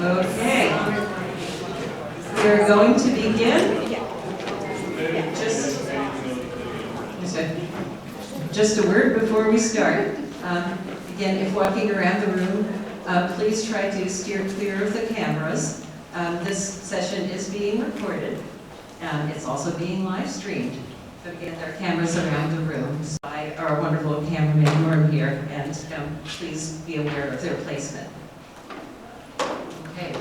Okay. We're going to begin. Just a word before we start. Again, if walking around the room, please try to steer clear of the cameras. This session is being recorded. It's also being live streamed. So again, there are cameras around the room by our wonderful cameraman Norm here, and please be aware of their placement. Okay,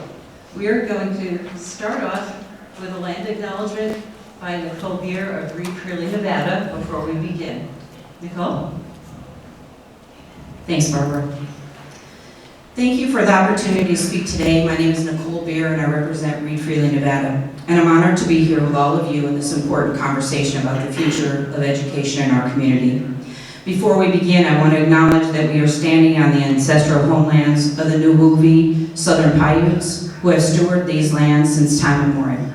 we're going to start off with a land acknowledgement by Nicole Beer of Reed Curley, Nevada, before we begin. Nicole? Thanks, Barbara. Thank you for the opportunity to speak today. My name is Nicole Beer and I represent Reed Freely, Nevada. And I'm honored to be here with all of you in this important conversation about the future of education in our community. Before we begin, I want to acknowledge that we are standing on the ancestral homelands of the Nuwuvi Southern Paiutes, who have stewarded these lands since time immemorial.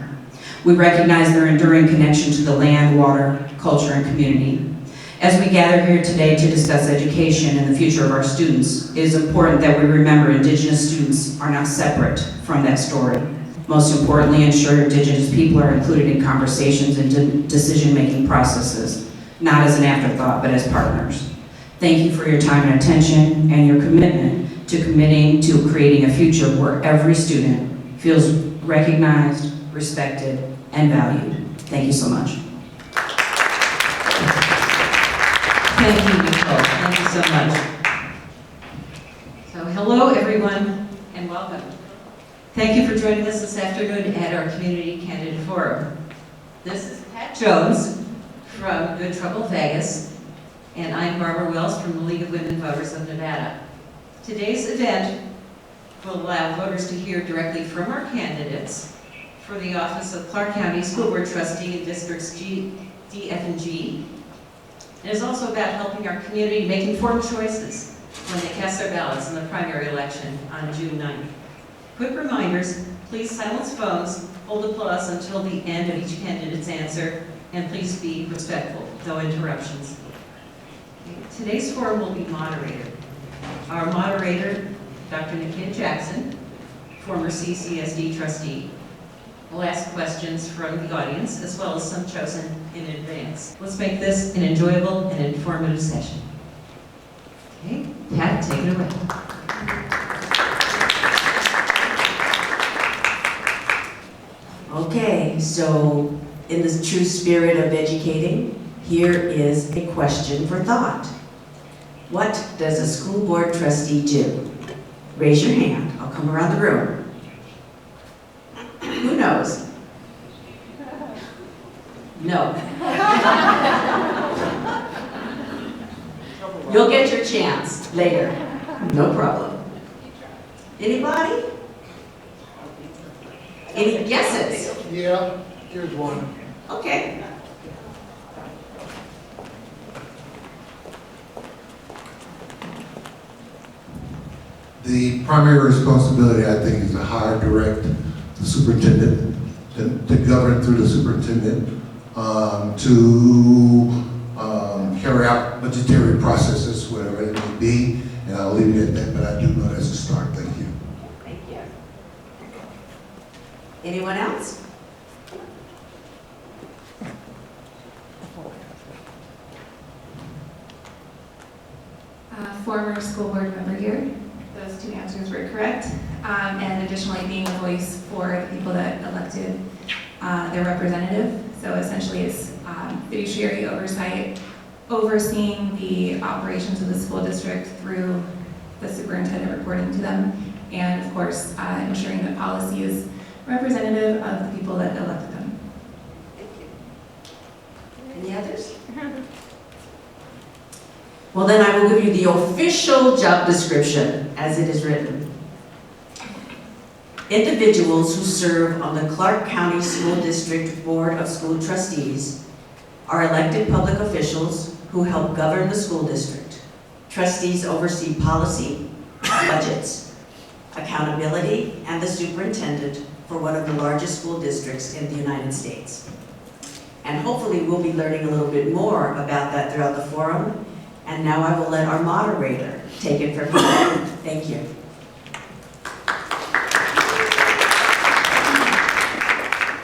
We recognize their enduring connection to the land, water, culture, and community. As we gather here today to discuss education and the future of our students, it is important that we remember Indigenous students are not separate from that story. Most importantly, ensure Indigenous people are included in conversations and decision-making processes, not as an afterthought, but as partners. Thank you for your time and attention and your commitment to committing to creating a future where every student feels recognized, respected, and valued. Thank you so much. Thank you, Nicole. Thank you so much. So hello, everyone, and welcome. Thank you for joining us this afternoon at our Community Candidate Forum. This is Pat Jones from Good Trouble Vegas, and I'm Barbara Wells from the League of Women Voters of Nevada. Today's event will allow voters to hear directly from our candidates for the office of Clark County School Board Trustee in Districts D, F, and G. It is also about helping our community make informed choices when they cast their ballots in the primary election on June 9th. Quick reminders, please silence phones, hold applause until the end of each candidate's answer, and please be respectful, no interruptions. Today's forum will be moderated. Our moderator, Dr. Nakia Jackson, former CCSD trustee, will ask questions from the audience, as well as some chosen in advance. Let's make this an enjoyable and informative session. Okay, Pat, take it away. Okay, so in the true spirit of educating, here is a question for thought. What does a school board trustee do? Raise your hand. I'll come around the room. Who knows? No. You'll get your chance later. No problem. Anybody? Any guesses? Yeah, here's one. Okay. The primary responsibility, I think, is to hire, direct the superintendent, to govern through the superintendent, to carry out budgetary processes, whatever it may be, and I'll leave it at that, but I do know that's a start. Thank you. Thank you. Anyone else? Former school board member here. Those two answers were correct. And additionally, being a voice for the people that elected their representative. So essentially it's fiduciary oversight, overseeing the operations of the school district through the superintendent reporting to them, and of course ensuring that policy is representative of the people that elected them. Thank you. Any others? Well, then I will give you the official job description as it is written. Individuals who serve on the Clark County School District Board of School Trustees are elected public officials who help govern the school district. Trustees oversee policy, budgets, accountability, and the superintendent for one of the largest school districts in the United States. And hopefully we'll be learning a little bit more about that throughout the forum. And now I will let our moderator take it from here. Thank you.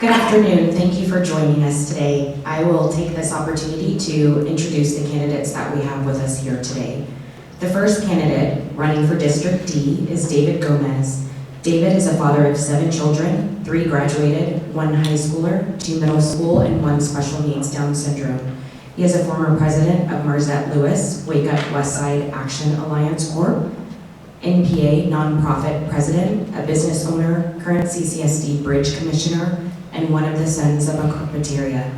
Good afternoon. Thank you for joining us today. I will take this opportunity to introduce the candidates that we have with us here today. The first candidate running for District D is David Gomez. David is a father of 7 children, 3 graduated, 1 high schooler, 2 middle school, and 1 special needs Down syndrome. He is a former president of Marzette Lewis, Wake Up Westside Action Alliance Corp., NPA nonprofit president, a business owner, current CCSD bridge commissioner, and one of the sons of a carpinteria.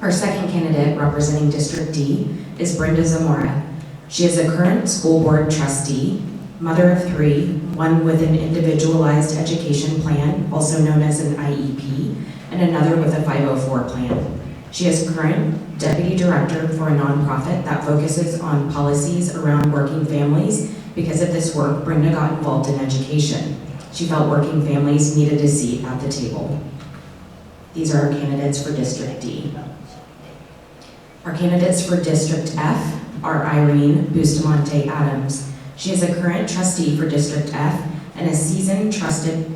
Our second candidate representing District D is Brenda Zamora. She is a current school board trustee, mother of 3, one with an individualized education plan, also known as an IEP, and another with a 504 plan. She is current deputy director for a nonprofit that focuses on policies around working families. Because of this work, Brenda got involved in education. She felt working families needed a seat at the table. These are our candidates for District D. Our candidates for District F are Irene Bustamante Adams. She is a current trustee for District F and a seasoned trusted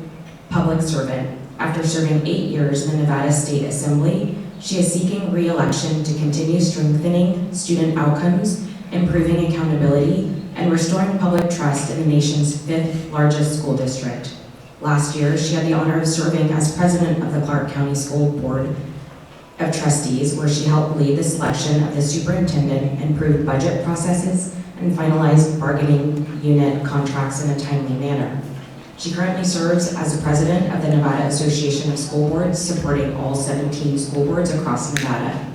public servant. After serving 8 years in the Nevada State Assembly, she is seeking re-election to continue strengthening student outcomes, improving accountability, and restoring public trust in the nation's 5th largest school district. Last year, she had the honor of serving as president of the Clark County School Board of Trustees, where she helped lead the selection of the superintendent, improved budget processes, and finalized bargaining unit contracts in a timely manner. She currently serves as the president of the Nevada Association of School Boards, supporting all 17 school boards across Nevada.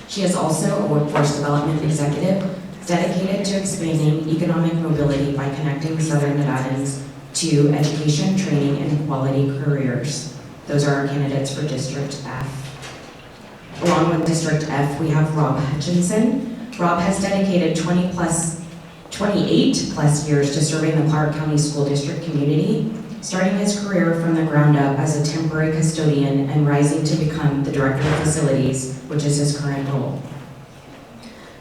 She is also a workforce development executive dedicated to expanding economic mobility by connecting Southern Nevadans to education, training, and quality careers. Those are our candidates for District F. Along with District F, we have Rob Hutchinson. Rob has dedicated 28 plus years to serving the Clark County School District community, starting his career from the ground up as a temporary custodian and rising to become the director of facilities, which is his current role.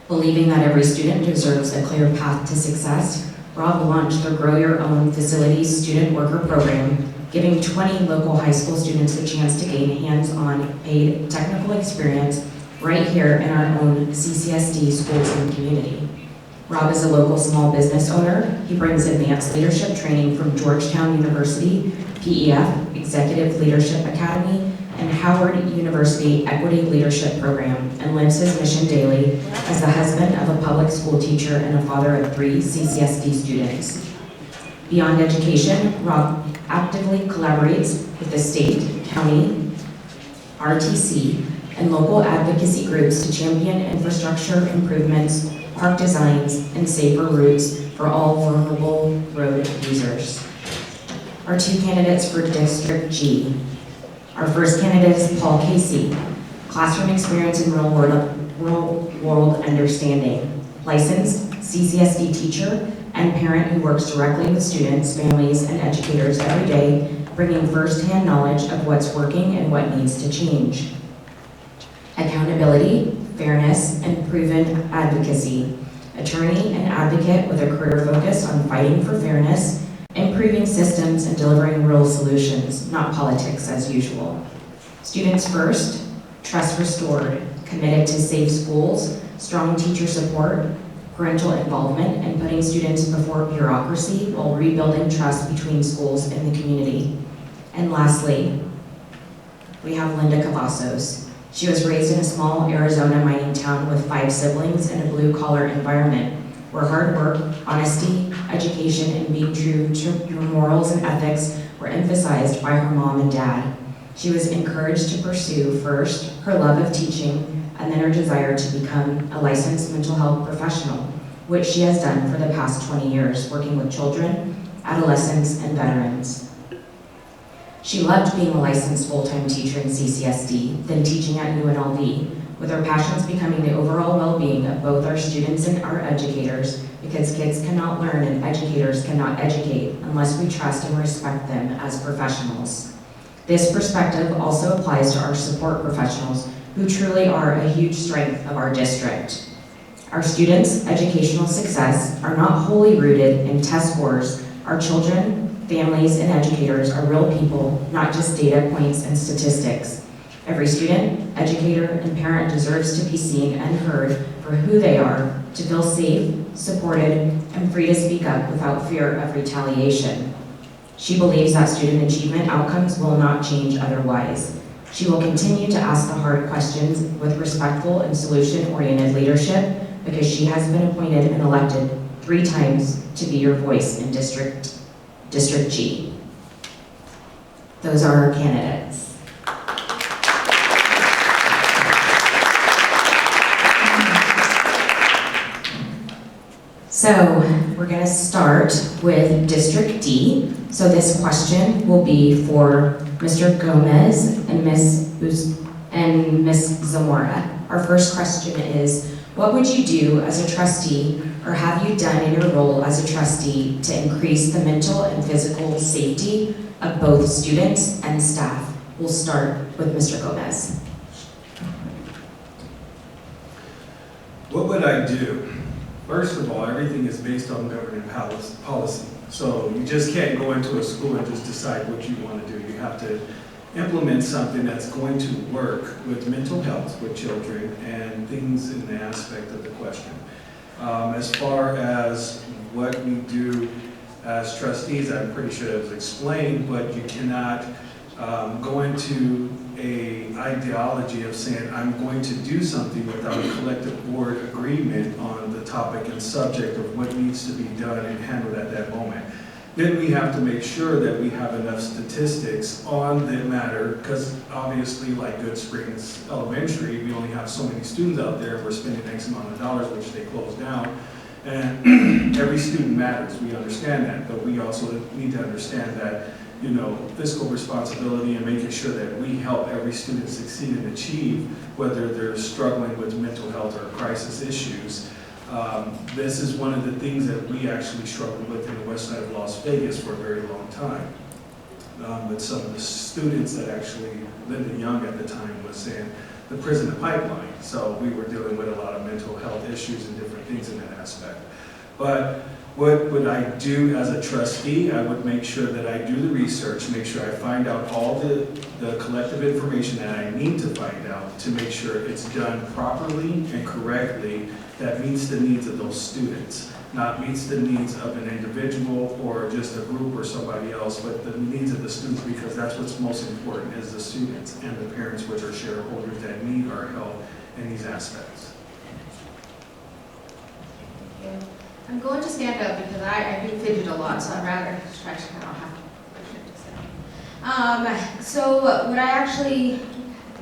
Believing that every student deserves a clear path to success, Rob launched the Grow Your Own Facilities Student Worker Program, giving 20 local high school students the chance to gain hands-on paid technical experience right here in our own CCSD schools and community. Rob is a local small business owner. He brings advanced leadership training from Georgetown University, PEF, Executive Leadership Academy, and Howard University Equity Leadership Program, and lives his mission daily as the husband of a public school teacher and a father of 3 CCSD students. Beyond education, Rob actively collaborates with the state, county, RTC, and local advocacy groups to champion infrastructure improvements, park designs, and safer routes for all vulnerable road users. Our 2 candidates for District G. Our first candidate is Paul Casey, classroom experience and real world understanding, licensed CCSD teacher and parent who works directly with students, families, and educators every day, bringing firsthand knowledge of what's working and what needs to change. Accountability, fairness, and proven advocacy. Attorney and advocate with a career focus on fighting for fairness, improving systems, and delivering real solutions, not politics as usual. Students first, trust restored, committed to safe schools, strong teacher support, parental involvement, and putting students before bureaucracy while rebuilding trust between schools and the community. And lastly, we have Linda Cavazos. She was raised in a small Arizona mining town with 5 siblings in a blue-collar environment where hard work, honesty, education, and being true to her morals and ethics were emphasized by her mom and dad. She was encouraged to pursue first her love of teaching and then her desire to become a licensed mental health professional, which she has done for the past 20 years, working with children, adolescents, and veterans. She loved being a licensed full-time teacher in CCSD, then teaching at UNLV, with her passions becoming the overall well-being of both our students and our educators, because kids cannot learn and educators cannot educate unless we trust and respect them as professionals. This perspective also applies to our support professionals, who truly are a huge strength of our district. Our students' educational success are not wholly rooted in test scores. Our children families, and educators are real people, not just data points and statistics. Every student, educator, and parent deserves to be seen and heard for who they are, to feel safe, supported, and free to speak up without fear of retaliation. She believes that student achievement outcomes will not change otherwise. She will continue to ask the hard questions with respectful and solution-oriented leadership because she has been appointed and elected 3 times to be your voice in District G. Those are our candidates. So we're going to start with District D. So this question will be for Mr. Gomez and Ms. Zamora. Our first question is, what would you do as a trustee, or have you done in your role as a trustee to increase the mental and physical safety of both students and staff? We'll start with Mr. Gomez. What would I do? First of all, everything is based on governing policy. So you just can't go into a school and just decide what you want to do. You have to implement something that's going to work with mental health with children and things in the aspect of the question. As far as what we do as trustees, I'm pretty sure it was explained, but you cannot go into an ideology of saying, I'm going to do something without a collective board agreement on the topic and subject of what needs to be done and handled at that moment. Then we have to make sure that we have enough statistics on the matter, because obviously, like Good Springs Elementary, we only have so many students out there, we're spending X amount of dollars, which they close down, and every student matters, we understand that, but we also need to understand that, you know, fiscal responsibility and making sure that we help every student succeed and achieve, whether they're struggling with mental health or crisis issues. This is one of the things that we actually struggled with in the west side of Las Vegas for a very long time. With some of the students that actually, Linda Young at the time was saying, the prison pipeline. So we were dealing with a lot of mental health issues and different things in that aspect. But what would I do as a trustee? I would make sure that I do the research, make sure I find out all the collective information that I need to find out to make sure it's done properly and correctly that meets the needs of those students, not meets the needs of an individual or just a group or somebody else, but the needs of the students, because that's what's most important is the students and the parents, which are shareholders that need our help in these aspects. Thank you. I'm going to stand up because I do fidget a lot, so I'd rather stretch and I don't have to sit. So what I actually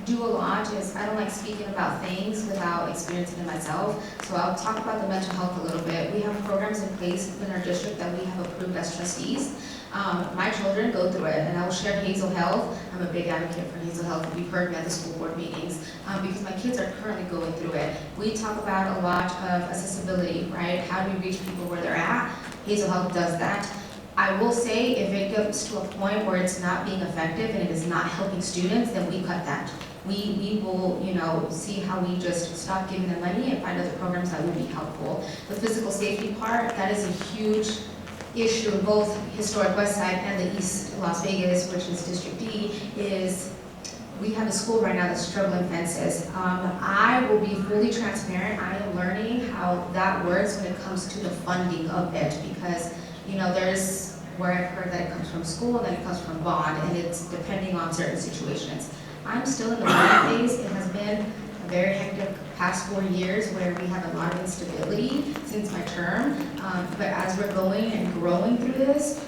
do a lot is I don't like speaking about things without experiencing it myself. So I'll talk about the mental health a little bit. We have programs in place in our district that we have approved as trustees. My children go through it, and I will share Hazel Health. I'm a big advocate for Hazel Health. You've heard me at the school board meetings because my kids are currently going through it. We talk about a lot of accessibility, right? How do we reach people where they're at? Hazel Health does that. I will say if it gets to a point where it's not being effective and it is not helping students, then we cut that. We will, see how we just stop giving them money and find other programs that will be helpful. The physical safety part, that is a huge issue in both historic West Side and the East Las Vegas, which is District D, is we have a school right now that's struggling fences. I will be fully transparent. I am learning how that works when it comes to the funding of it, because there's where I've heard that it comes from school and then it comes from bond, and it's depending on certain situations. I'm still in the learning phase. It has been a very hectic past 4 years where we have a lot of instability since my term, but as we're going and growing through this,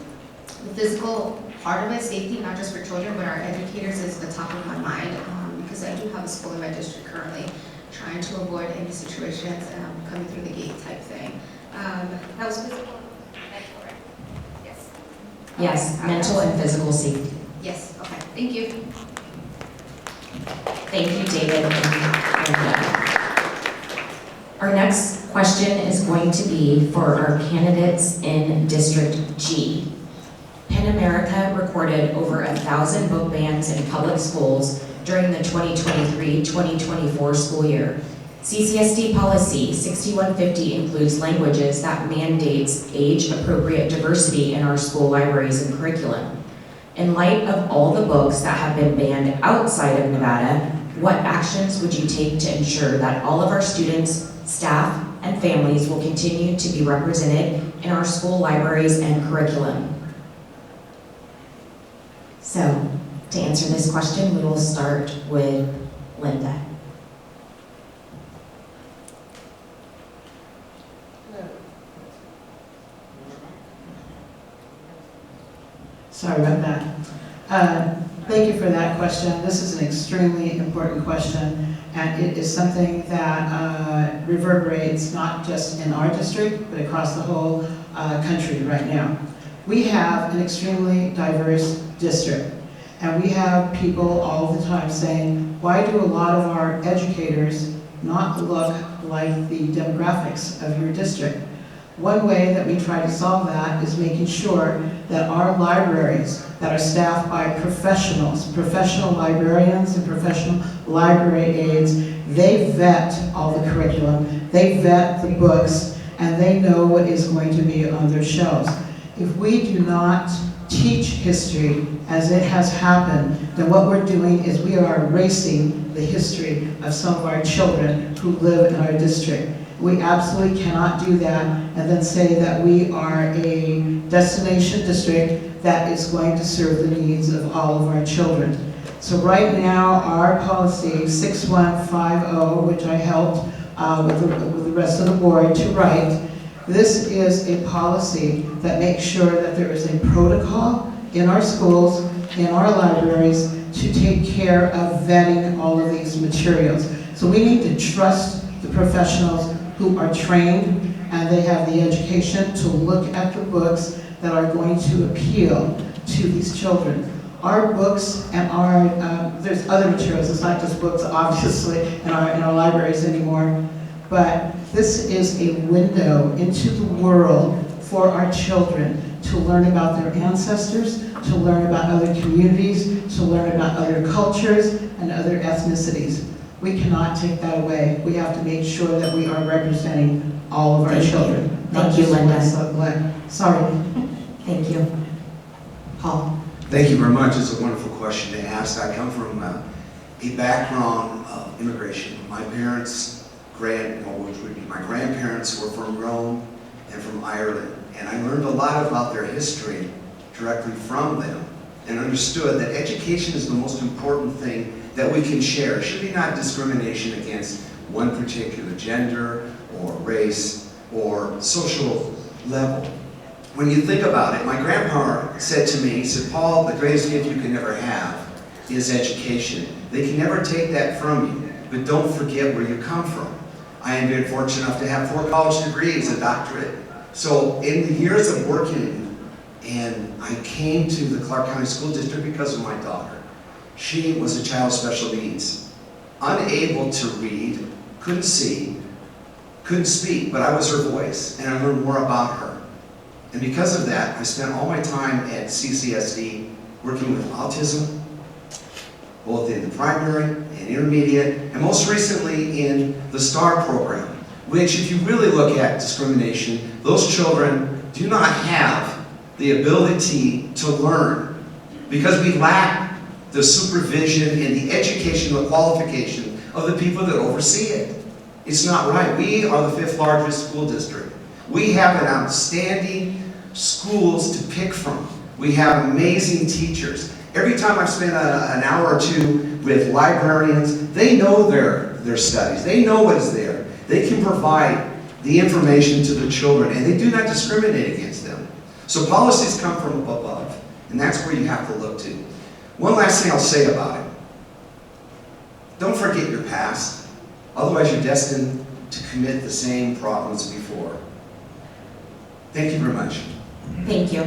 the physical part of it, safety, not just for children, but our educators is the top of my mind, because I do have a school in my district currently trying to avoid any situations coming through the gate type thing. That was physical and mental, right? Yes. Yes, mental and physical safety. Yes, okay, thank you. Thank you, David. Our next question is going to be for our candidates in District G. PEN America recorded over 1,000 book bans in public schools during the 2023-2024 school year. CCSD policy 6150 includes languages that mandates age-appropriate diversity in our school libraries and curriculum. In light of all the books that have been banned outside of Nevada, what actions would you take to ensure that all of our students, staff, and families will continue to be represented in our school libraries and curriculum? So, to answer this question, we will start with Linda. Sorry about that. Thank you for that question. This is an extremely important question, and it is something that reverberates not just in our district, but across the whole country right now. We have an extremely diverse district, and we have people all the time saying, why do a lot of our educators not look like the demographics of your district? One way that we try to solve that is making sure that our libraries that are staffed by professionals, professional librarians and professional library aides, they vet all the curriculum, they vet the books, and they know what is going to be on their shelves. If we do not teach history as it has happened, then what we're doing is we are erasing the history of some of our children who live in our district. We absolutely cannot do that and then say that we are a destination district that is going to serve the needs of all of our children. So right now, our policy 6150, which I helped with the rest of the board to write, this is a policy that makes sure that there is a protocol in our schools, in our libraries, to take care of vetting all of these materials. So we need to trust the professionals who are trained and they have the education to look at the books that are going to appeal to these children. Our books and our, there's other materials, it's not just books obviously in our libraries anymore, but this is a window into the world for our children to learn about their ancestors, to learn about other communities, to learn about other cultures and other ethnicities. We cannot take that away. We have to make sure that we are representing all of our children. Thank you, Linda. Sorry. Thank you. Paul. Thank you very much. It's a wonderful question to ask. I come from a background of immigration. My parents, which would be my grandparents, were from Rome and from Ireland. And I learned a lot about their history directly from them and understood that education is the most important thing that we can share. It should be not discrimination against one particular gender or race or social level. When you think about it, my grandpa said to me, he said, Paul, the greatest gift you can never have is education. They can never take that from you, but don't forget where you come from. I am very fortunate enough to have 4 college degrees, a doctorate. So in the years of working, and I came to the Clark County School District because of my daughter. She was a child with special needs, unable to read, couldn't see, couldn't speak, but I was her voice, and I learned more about her. And because of that, I spent all my time at CCSD working with autism, both in the primary and intermediate, and most recently in the STAR program, which if you really look at discrimination, those children do not have the ability to learn because we lack the supervision and the education, the qualification of the people that oversee it. It's not right. We are the 5th largest school district. We have an outstanding schools to pick from. We have amazing teachers. Every time I've spent an hour or two with librarians, they know their studies. They know what is there. They can provide the information to the children, and they do not discriminate against them. So policies come from above, and that's where you have to look to. One last thing I'll say about it. Don't forget your past, otherwise you're destined to commit the same problems before. Thank you very much. Thank you.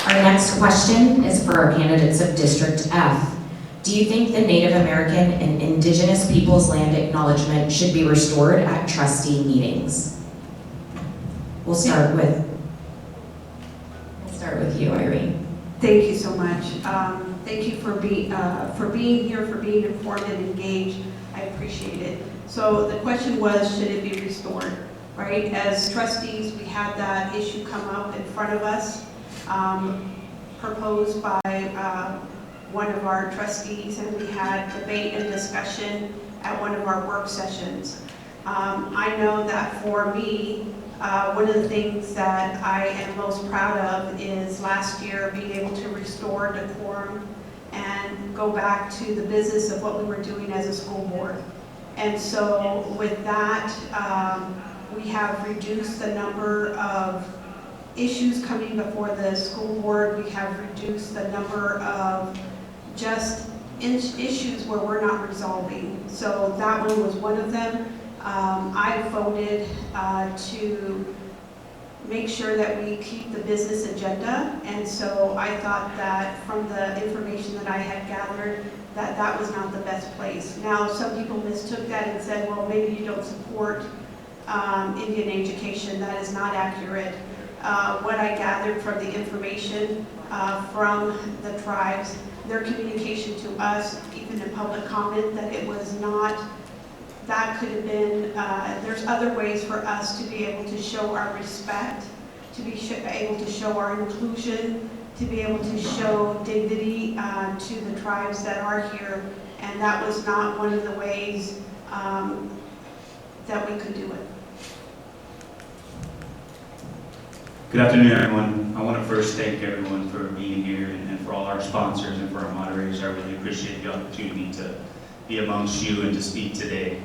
Our next question is for our candidates of District F. Do you think the Native American and Indigenous Peoples Land Acknowledgement should be restored at trustee meetings? We'll start with you, Irene. Thank you so much. Thank you for being here, for being informed and engaged. I appreciate it. So the question was, should it be restored, right? As trustees, we had that issue come up in front of us, proposed by one of our trustees, and we had debate and discussion at one of our work sessions. I know that for me, one of the things that I am most proud of is last year being able to restore decorum and go back to the business of what we were doing as a school board. And so with that, we have reduced the number of issues coming before the school board. We have reduced the number of just issues where we're not resolving. So that one was one of them. I voted to make sure that we keep the business agenda, and so I thought that from the information that I had gathered, that that was not the best place. Now, some people mistook that and said, well, maybe you don't support Indian education. That is not accurate. What I gathered from the information from the tribes, their communication to us, even in public comment, that it was not, that could have been, there's other ways for us to be able to show our respect, to be able to show our inclusion, to be able to show dignity to the tribes that are here, and that was not one of the ways that we could do it. Good afternoon, everyone. I want to first thank everyone for being here and for all our sponsors and for our moderators. I really appreciate the opportunity to be amongst you and to speak today.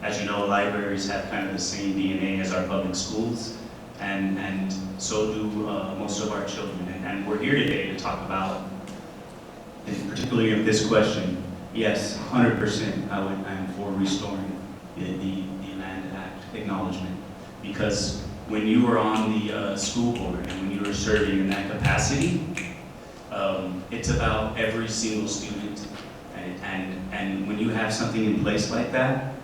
As you know, libraries have kind of the same DNA as our public schools, and so do most of our children. And we're here today to talk about, and particularly of this question, yes, 100% I am for restoring the Land Act acknowledgement, because when you were on the school board and when you were serving in that capacity, it's about every single student. And when you have something in place like that,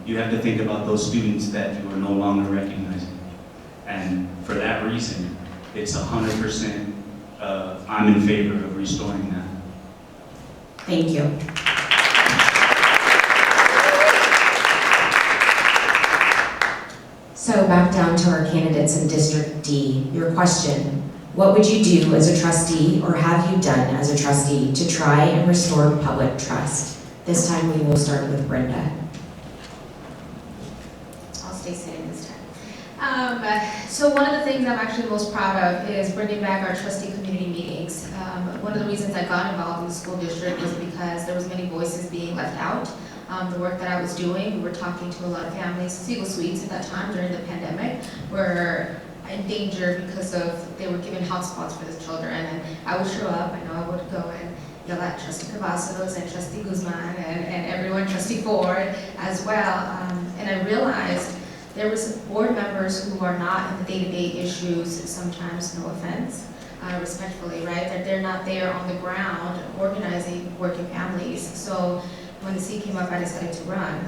you have to think about those students that you are no longer recognizing. And for that reason, it's 100%, I'm in favor of restoring that. Thank you. So back down to our candidates in District D. Your question: what would you do as a trustee, or have you done as a trustee, to try and restore public trust? This time we will start with Brenda. I'll stay sitting this time. So one of the things I'm actually most proud of is bringing back our trustee community meetings. One of the reasons I got involved in the school district was because there was many voices being left out. The work that I was doing, we were talking to a lot of families. Seagull Suites at that time during the pandemic were in danger because of, they were given hotspots for the children, and I would show up. I know I would go and yell at Trustee Cavazos and Trustee Guzman and everyone, Trustee Ford as well, and I realized there was board members who are not in the day-to-day issues sometimes, no offense, respectfully, right? That they're not there on the ground organizing working families. So when the seat came up, I decided to run.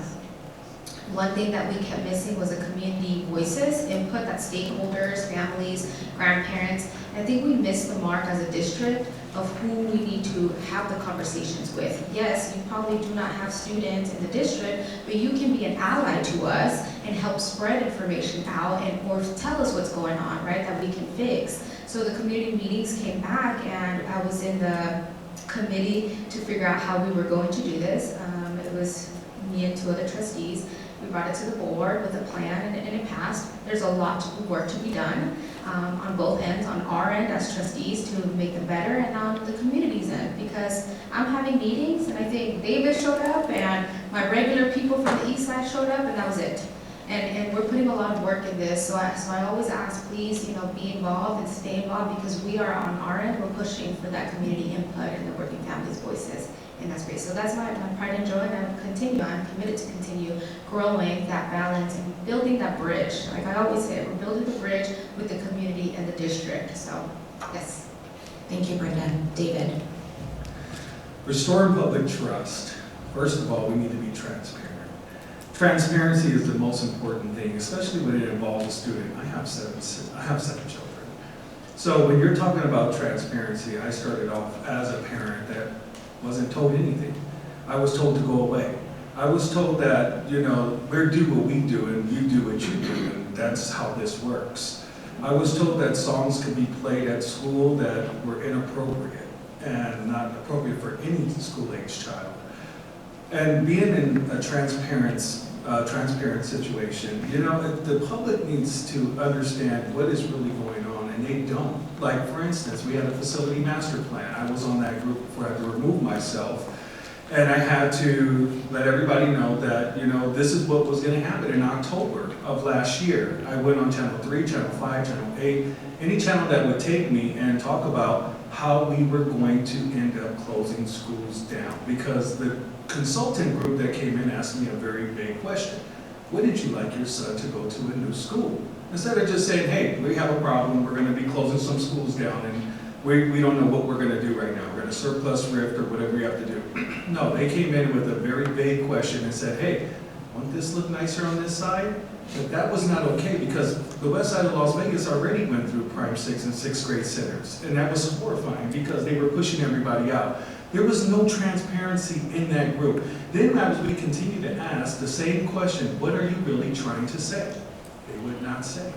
One thing that we kept missing was a community voices, input, that stakeholders, families, grandparents. I think we missed the mark as a district of who we need to have the conversations with. Yes, you probably do not have students in the district, but you can be an ally to us and help spread information out and or tell us what's going on, right, that we can fix. So the community meetings came back, and I was in the committee to figure out how we were going to do this. It was me and two other trustees. We brought it to the board with a plan, and it passed. There's a lot of work to be done on both ends, on our end as trustees to make them better, and on the community's end, because I'm having meetings, and I think David showed up, and my regular people from the east side showed up, and that was it. And we're putting a lot of work in this, so I always ask, please, be involved and stay involved, because we are on our end, we're pushing for that community input and the working families' voices, and that's great. So that's my pride and joy, and I'm committed to continue growing that balance and building that bridge. Like I always say, we're building the bridge with the community and the district, so yes. Thank you, Brenda. David. Restoring public trust. First of all, we need to be transparent. Transparency is the most important thing, especially when it involves a student. I have seven children. So when you're talking about transparency, I started off as a parent that wasn't told anything. I was told to go away. I was told that, you know, we're do what we do and you do what you do, and that's how this works. I was told that songs could be played at school that were inappropriate and not appropriate for any school-age child. And being in a transparent situation, you know, the public needs to understand what is really going on, and they don't. Like, for instance, we had a facility master plan. I was on that group before I had to remove myself. And I had to let everybody know that, you know, this is what was going to happen in October of last year. I went on Channel 3, Channel 5, Channel 8, any channel that would take me and talk about how we were going to end up closing schools down. Because the consultant group that came in asked me a very big question. Wouldn't you like your son to go to a new school? Instead of just saying, hey, we have a problem, we're going to be closing some schools down, and we don't know what we're going to do right now. We're going to surplus rift or whatever we have to do. No, they came in with a very vague question and said, hey, won't this look nicer on this side? But that was not okay, because the west side of Las Vegas already went through prime 6 and 6th grade centers. And that was horrifying because they were pushing everybody out. There was no transparency in that group. Then as we continue to ask the same question, what are you really trying to say? They would not say.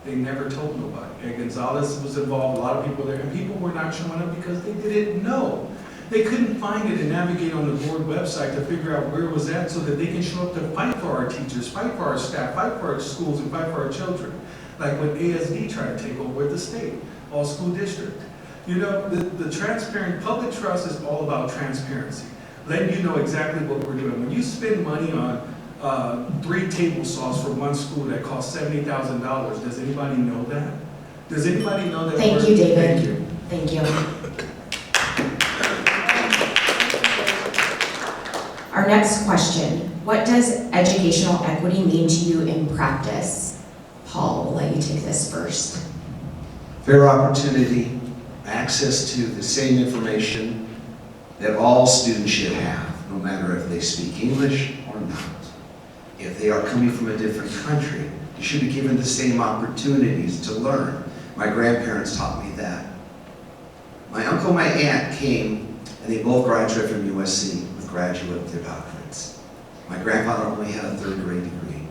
They never told nobody. And Gonzalez was involved, a lot of people there, and people were not showing up because they didn't know. They couldn't find it and navigate on the board website to figure out where it was at so that they can show up to fight for our teachers, fight for our staff, fight for our schools, and fight for our children. Like when ASD tried to take over the state, all school district. You know, the transparent, public trust is all about transparency. Letting you know exactly what we're doing. When you spend money on 3 table saws for one school that costs $70,000. Does anybody know that? Does anybody know that? Thank you, David. Thank you. Thank you. Our next question, what does educational equity mean to you in practice? Paul, we'll let you take this first. Fair opportunity, access to the same information that all students should have, no matter if they speak English or not. If they are coming from a different country, you should be given the same opportunities to learn. My grandparents taught me that. My uncle and my aunt came, and they both graduated from USC with graduate of their doctorates. My grandfather only had a 3rd grade degree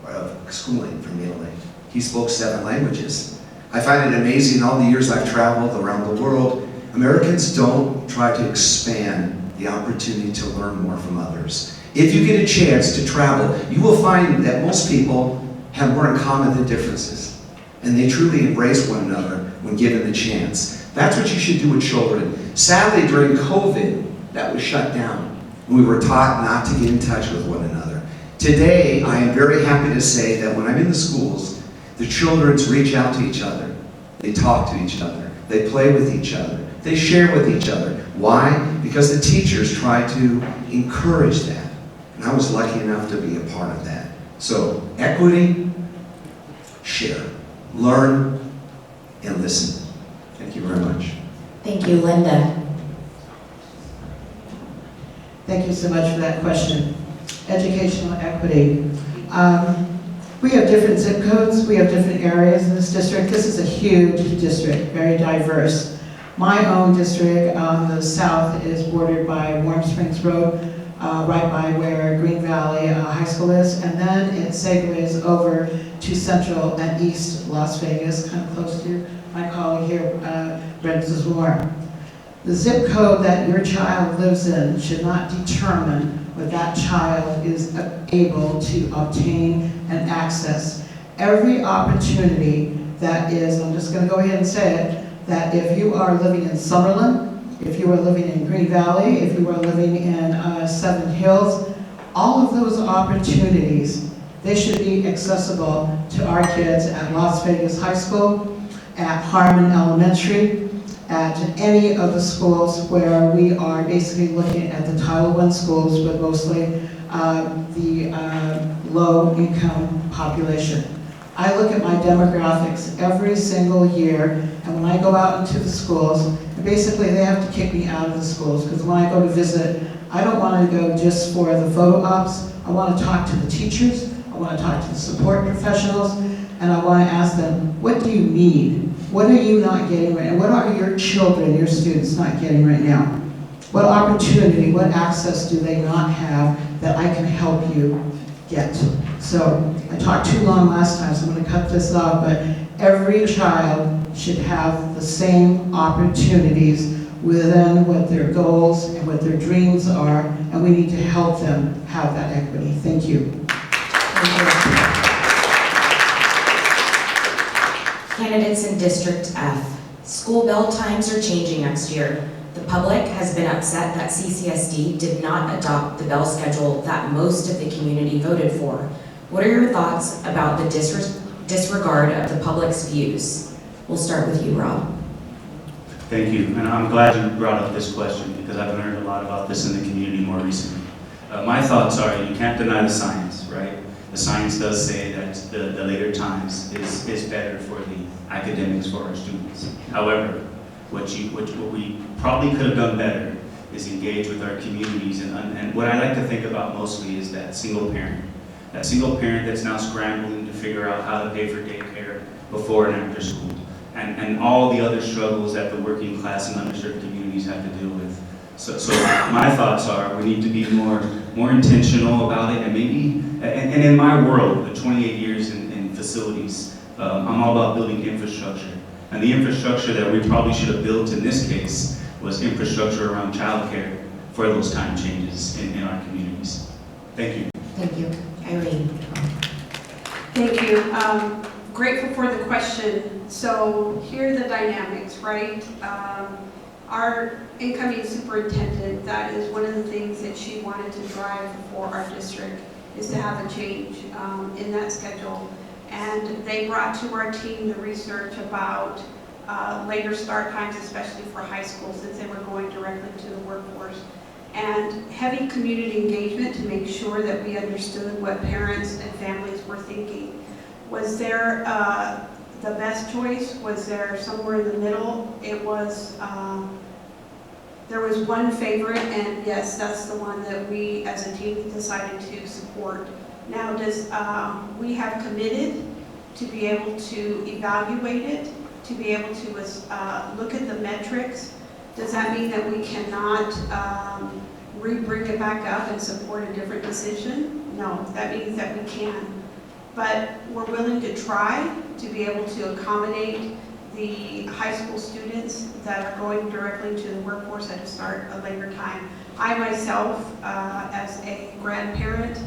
of schooling from Italy. He spoke 7 languages. I find it amazing, all the years I've traveled around the world, Americans don't try to expand the opportunity to learn more from others. If you get a chance to travel, you will find that most people have more in common than differences. And they truly embrace one another when given the chance. That's what you should do with children. Sadly, during COVID, that was shut down. We were taught not to get in touch with one another. Today, I am very happy to say that when I'm in the schools, the children reach out to each other. They talk to each other. They play with each other. They share with each other. Why? Because the teachers try to encourage that. And I was lucky enough to be a part of that. So, equity, share, learn, and listen. Thank you very much. Thank you, Linda. Thank you so much for that question. Educational equity. We have different zip codes, we have different areas in this district. This is a huge district, very diverse. My own district on the south is bordered by Warm Springs Road, right by where Green Valley High School is, and then it segues over to central and east Las Vegas, kind of close to my colleague here, Brent Warm. The zip code that your child lives in should not determine what that child is able to obtain and access. Every opportunity that is, I'm just going to go ahead and say it, that if you are living in Summerlin, if you are living in Green Valley, if you are living in Seven Hills, all of those opportunities, they should be accessible to our kids at Las Vegas High School, at Harmon Elementary, at any of the schools where we are basically looking at the Title I schools, but mostly the low-income population. I look at my demographics every single year, and when I go out into the schools, basically they have to kick me out of the schools, because when I go to visit, I don't want to go just for the photo ops. I want to talk to the teachers, I want to talk to the support professionals, and I want to ask them, what do you need? What are you not getting right now? What are your children, your students not getting right now? What opportunity, what access do they not have that I can help you get? So I talked too long last time, so I'm going to cut this off, but every child should have the same opportunities within what their goals and what their dreams are, and we need to help them have that equity. Thank you. Candidates in District F. School bell times are changing next year. The public has been upset that CCSD did not adopt the bell schedule that most of the community voted for. What are your thoughts about the disregard of the public's views? We'll start with you, Rob. Thank you, and I'm glad you brought up this question because I've learned a lot about this in the community more recently. My thoughts are you can't deny the science, right? The science does say that the later times is better for the academics for our students. However, what we probably could have done better is engage with our communities, and what I like to think about mostly is that single parent that's now scrambling to figure out how to pay for daycare before and after school, and all the other struggles that the working class and underserved communities have to deal with. So my thoughts are we need to be more intentional about it, and maybe, and in my world, the 28 years in facilities, I'm all about building infrastructure. And the infrastructure that we probably should have built in this case was infrastructure around childcare for those time changes in our communities. Thank you. Thank you. Irene. Thank you. Grateful for the question. So here are the dynamics, right? Our incoming superintendent, that is one of the things that she wanted to drive for our district, is to have a change in that schedule. And they brought to our team the research about later start times, especially for high school, since they were going directly to the workforce. And heavy community engagement to make sure that we understood what parents and families were thinking. Was there the best choice? Was there somewhere in the middle? It was, there was one favorite, and yes, that's the one that we as a team decided to support. Now, we have committed to be able to evaluate it, to be able to look at the metrics. Does that mean that we cannot bring it back up and support a different decision? No, that means that we can. But we're willing to try to be able to accommodate the high school students that are going directly to the workforce at a later time. I myself, as a grandparent,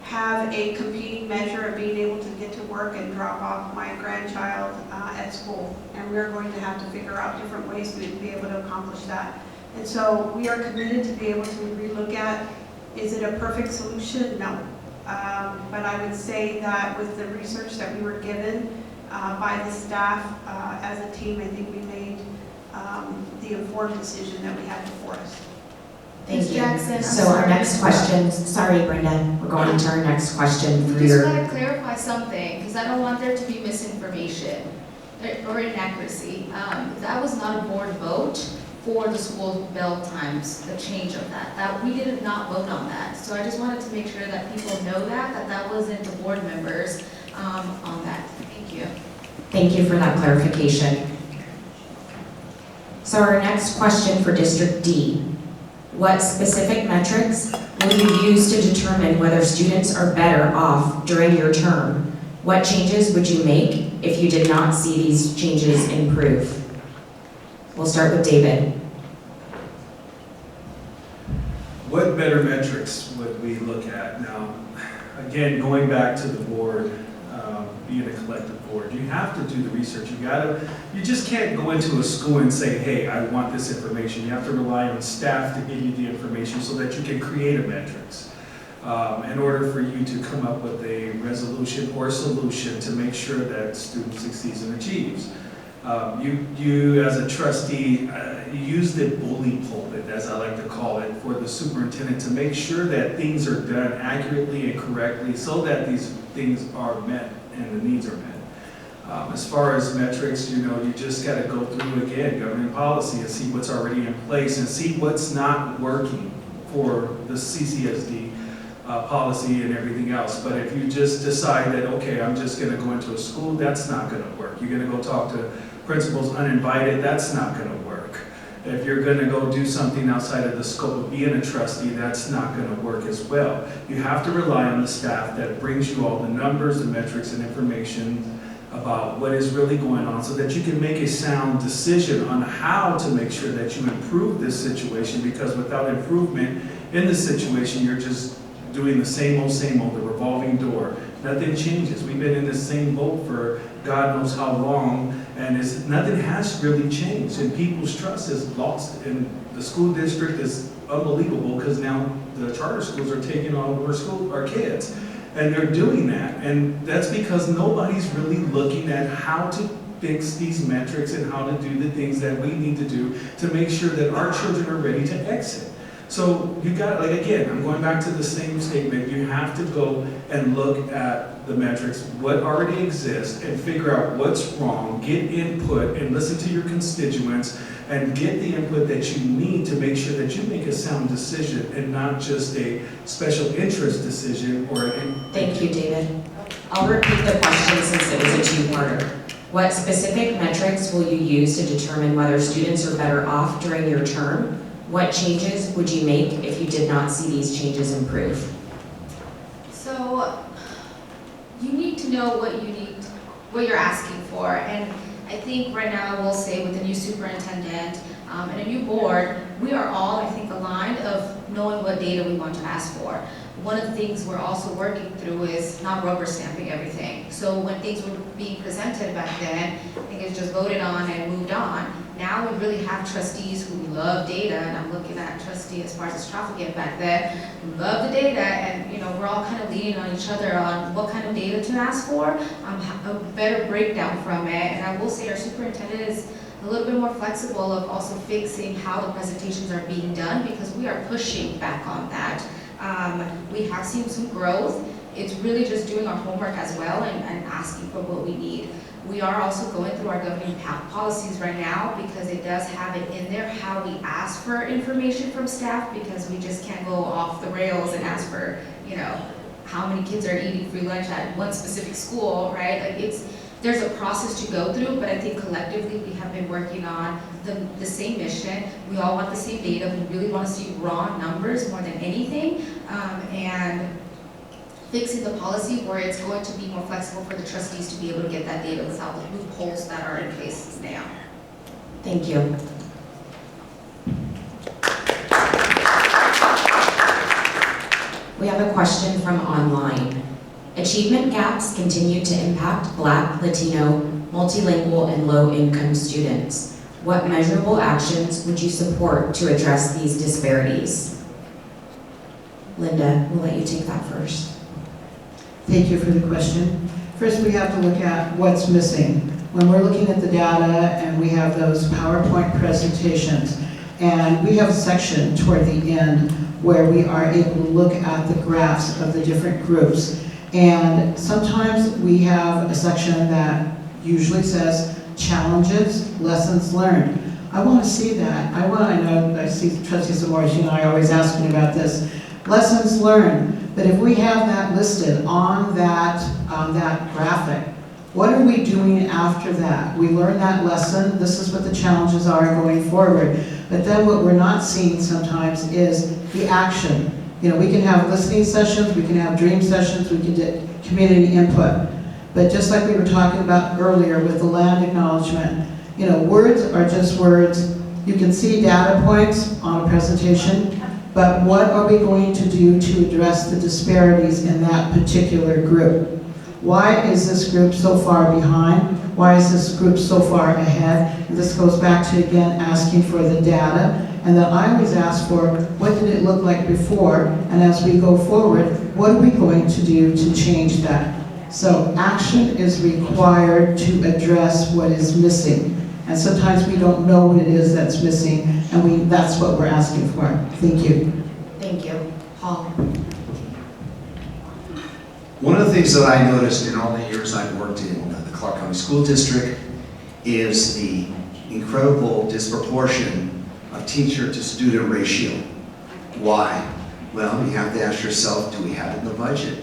have a competing measure of being able to get to work and drop off my grandchild at school. And we're going to have to figure out different ways to be able to accomplish that. And so we are committed to be able to relook at, is it a perfect solution? No. But I would say that with the research that we were given by the staff as a team, I think we made the informed decision that we had before us. Thank Ms. you. Jackson, I'm So our sorry. next question, sorry Brenda, we're going to our next question for Just your, want to clarify something, because I don't want there to be misinformation or inaccuracy. That was not a board vote for the school bell times, the change of that. We did not vote on that. So I just wanted to make sure that people know that wasn't the board members on that. Thank you. thank you for that clarification. So our next question for District D. What specific metrics will you use to determine whether students are better off during your term? What changes would you make if you did not see these changes improve? We'll start with David. What better metrics would we look at? Now, again, going back to the board, being a collective board, you have to do the research. You just can't go into a school and say, hey, I want this information. You have to rely on staff to give you the information so that you can create a metrics in order for you to come up with a resolution or solution to make sure that student succeeds and achieves. You as a trustee, use the bully pulpit, as I like to call it, for the superintendent to make sure that things are done accurately and correctly so that these things are met and the needs are met. As far as metrics, you just got to go through again governing policy and see what's already in place and see what's not working for the CCSD policy and everything else. But if you just decide that, okay, I'm just gonna go into a school, that's not gonna work. You're gonna go talk to principals uninvited, that's not gonna work. If you're gonna go do something outside of the scope of being a trustee, that's not gonna work as well. You have to rely on the staff that brings you all the numbers, the metrics, and information about what is really going on so that you can make a sound decision on how to make sure that you improve this situation, because without improvement in the situation, you're just doing the same old, the revolving door. Nothing changes. We've been in the same boat for God knows how long, and nothing has really changed. And people's trust is lost, and the school district is unbelievable because now the charter schools are taking on our kids. And they're doing that, and that's because nobody's really looking at how to fix these metrics and how to do the things that we need to do to make sure that our children are ready to exit. So you got, like again, I'm going back to the same statement, you have to go and look at the metrics, what already exists, and figure out what's wrong, get input, and listen to your constituents, and get the input that you need to make sure that you make a sound decision and not just a special interest decision or Thank you, David. I'll repeat the question since it was a two-parter. What specific metrics will you use to determine whether students are better off during your term? What changes would you make if you did not see these changes improve? So you need to know what you're asking for, and I think right now I will say with the new superintendent and a new board, we are all, I think, aligned of knowing what data we want to ask for. One of the things we're also working through is not rubber stamping everything. So when things were being presented back then, I think it's just voted on and moved on. Now we really have trustees who love data, and I'm looking at trustee as far as trafficking back then, who love the data, and we're all kind of leaning on each other on what kind of data to ask for, a better breakdown from it. And I will say our superintendent is a little bit more flexible of also fixing how the presentations are being done, because we are pushing back on that. We have seen some growth. It's really just doing our homework as well and asking for what we need. We are also going through our governing policies right now, because it does have it in there how we ask for information from staff, because we just can't go off the rails and ask for, how many kids are eating free lunch at one specific school, right? Like there's a process to go through, but I think collectively we have been working on the same mission. We all want the same data. We really want to see raw numbers more than anything, and fixing the policy where it's going to be more flexible for the trustees to be able to get that data without the loopholes that are in place now. Thank you. We have a question from online. Achievement gaps continue to impact Black, Latino, multilingual, and low-income students. What measurable actions would you support to address these disparities? Linda, we'll let you take that first. Thank you for the question. First, we have to look at what's missing. When we're looking at the data and we have those PowerPoint presentations, and we have a section toward the end where we are able to look at the graphs of the different groups. And sometimes we have a section that usually says challenges, lessons learned. I want to see that. I see Trustee Zamora, and I always ask me about this. Lessons learned, but if we have that listed on that graphic, what are we doing after that? We learn that lesson, this is what the challenges are going forward. But then what we're not seeing sometimes is the action. We can have listening sessions, we can have dream sessions, we can do community input. But just like we were talking about earlier with the land acknowledgement, words are just words. You can see data points on a presentation, but what are we going to do to address the disparities in that particular group? Why is this group so far behind? Why is this group so far ahead? And this goes back to, again, asking for the data. And then I always ask for, what did it look like before? And as we go forward, what are we going to do to change that? So action is required to address what is missing. And sometimes we don't know what it is that's missing, and that's what we're asking for. Thank you. Thank you. Paul. One of the things that I noticed in all the years I've worked in the Clark County School District is the incredible disproportion of teacher to student ratio. Why? Well, you have to ask yourself, do we have it in the budget?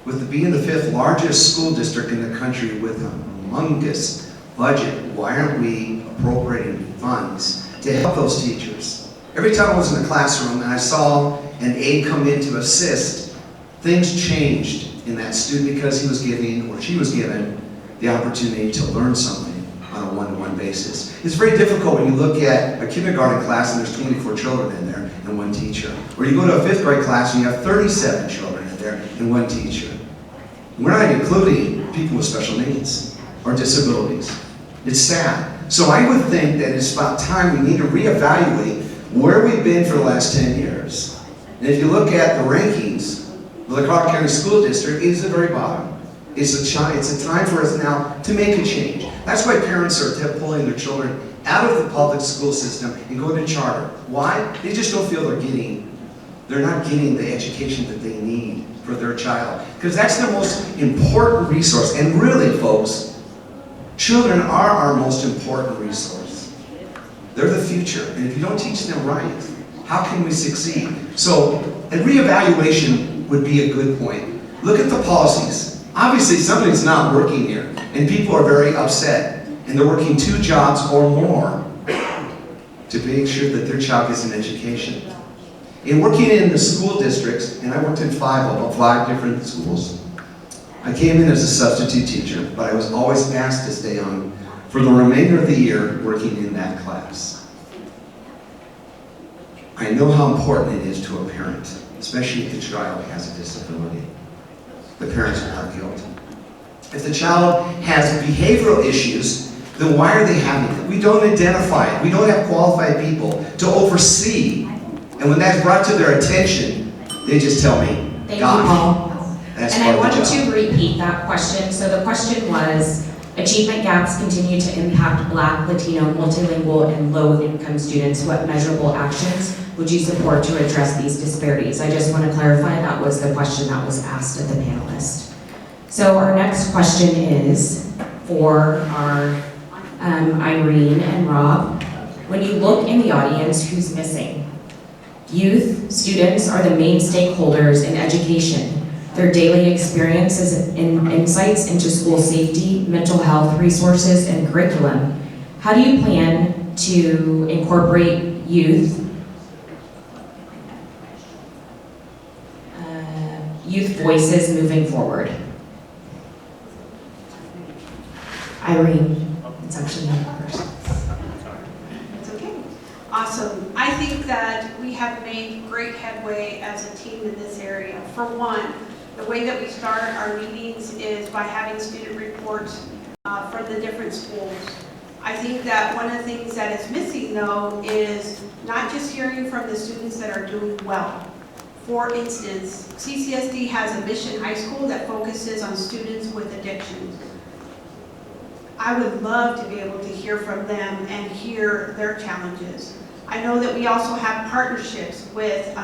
With being the 5th largest school district in the country with a humongous budget, why aren't we appropriating funds to help those teachers? Every time I was in the classroom and I saw an aide come in to assist, things changed in that student because he was giving, or she was given, the opportunity to learn something on a one-to-one basis. It's very difficult when you look at a kindergarten class and there's 24 children in there and one teacher. Or you go to a 5th grade class and you have 37 children in there and one teacher. We're not including people with special needs or disabilities. It's sad. So I would think that it's about time we need to reevaluate where we've been for the last 10 years. And if you look at the rankings, the Clark County School District is at the very bottom. It's a time for us now to make a change. That's why parents are pulling their children out of the public school system and going to charter. Why? They just don't feel they're not getting the education that they need for their child. Because that's the most important resource. And really, folks, children are our most important resource. They're the future. And if you don't teach them right, how can we succeed? So a reevaluation would be a good point. Look at the policies. Obviously, something's not working here, and people are very upset, and they're working 2 jobs or more to make sure that their child gets an education. In working in the school districts, and I worked in 5 different schools, I came in as a substitute teacher, but I was always asked to stay on for the remainder of the year working in that class. I know how important it is to a parent, especially if the child has a disability. The parents will have guilt. If the child has behavioral issues, then why are they having it? We don't identify it. We don't have qualified people to oversee. And when that's brought to their attention, they just tell me, Thank you, Paul. That's And I part of the wanted job. to repeat that question. So the question was, achievement gaps continue to impact Black, Latino, multilingual, and low-income students. What measurable actions would you support to address these disparities? I just want to clarify that was the question that was asked of the panelist. So our next question is for our Irene and Rob. When you look in the audience, who's missing? Youth, students are the main stakeholders in education. Their daily experiences and insights into school safety, mental health resources, and curriculum. How do you plan to incorporate youth voices moving forward? Irene, it's actually you first. It's okay. Awesome. I think that we have made great headway as a team in this area. For one, the way that we start our meetings is by having student reports from the different schools. I think that one of the things that is missing, though, is not just hearing from the students that are doing well. For instance, CCSD has a Mission High School that focuses on students with addictions. I would love to be able to hear from them and hear their challenges. I know that we also have partnerships with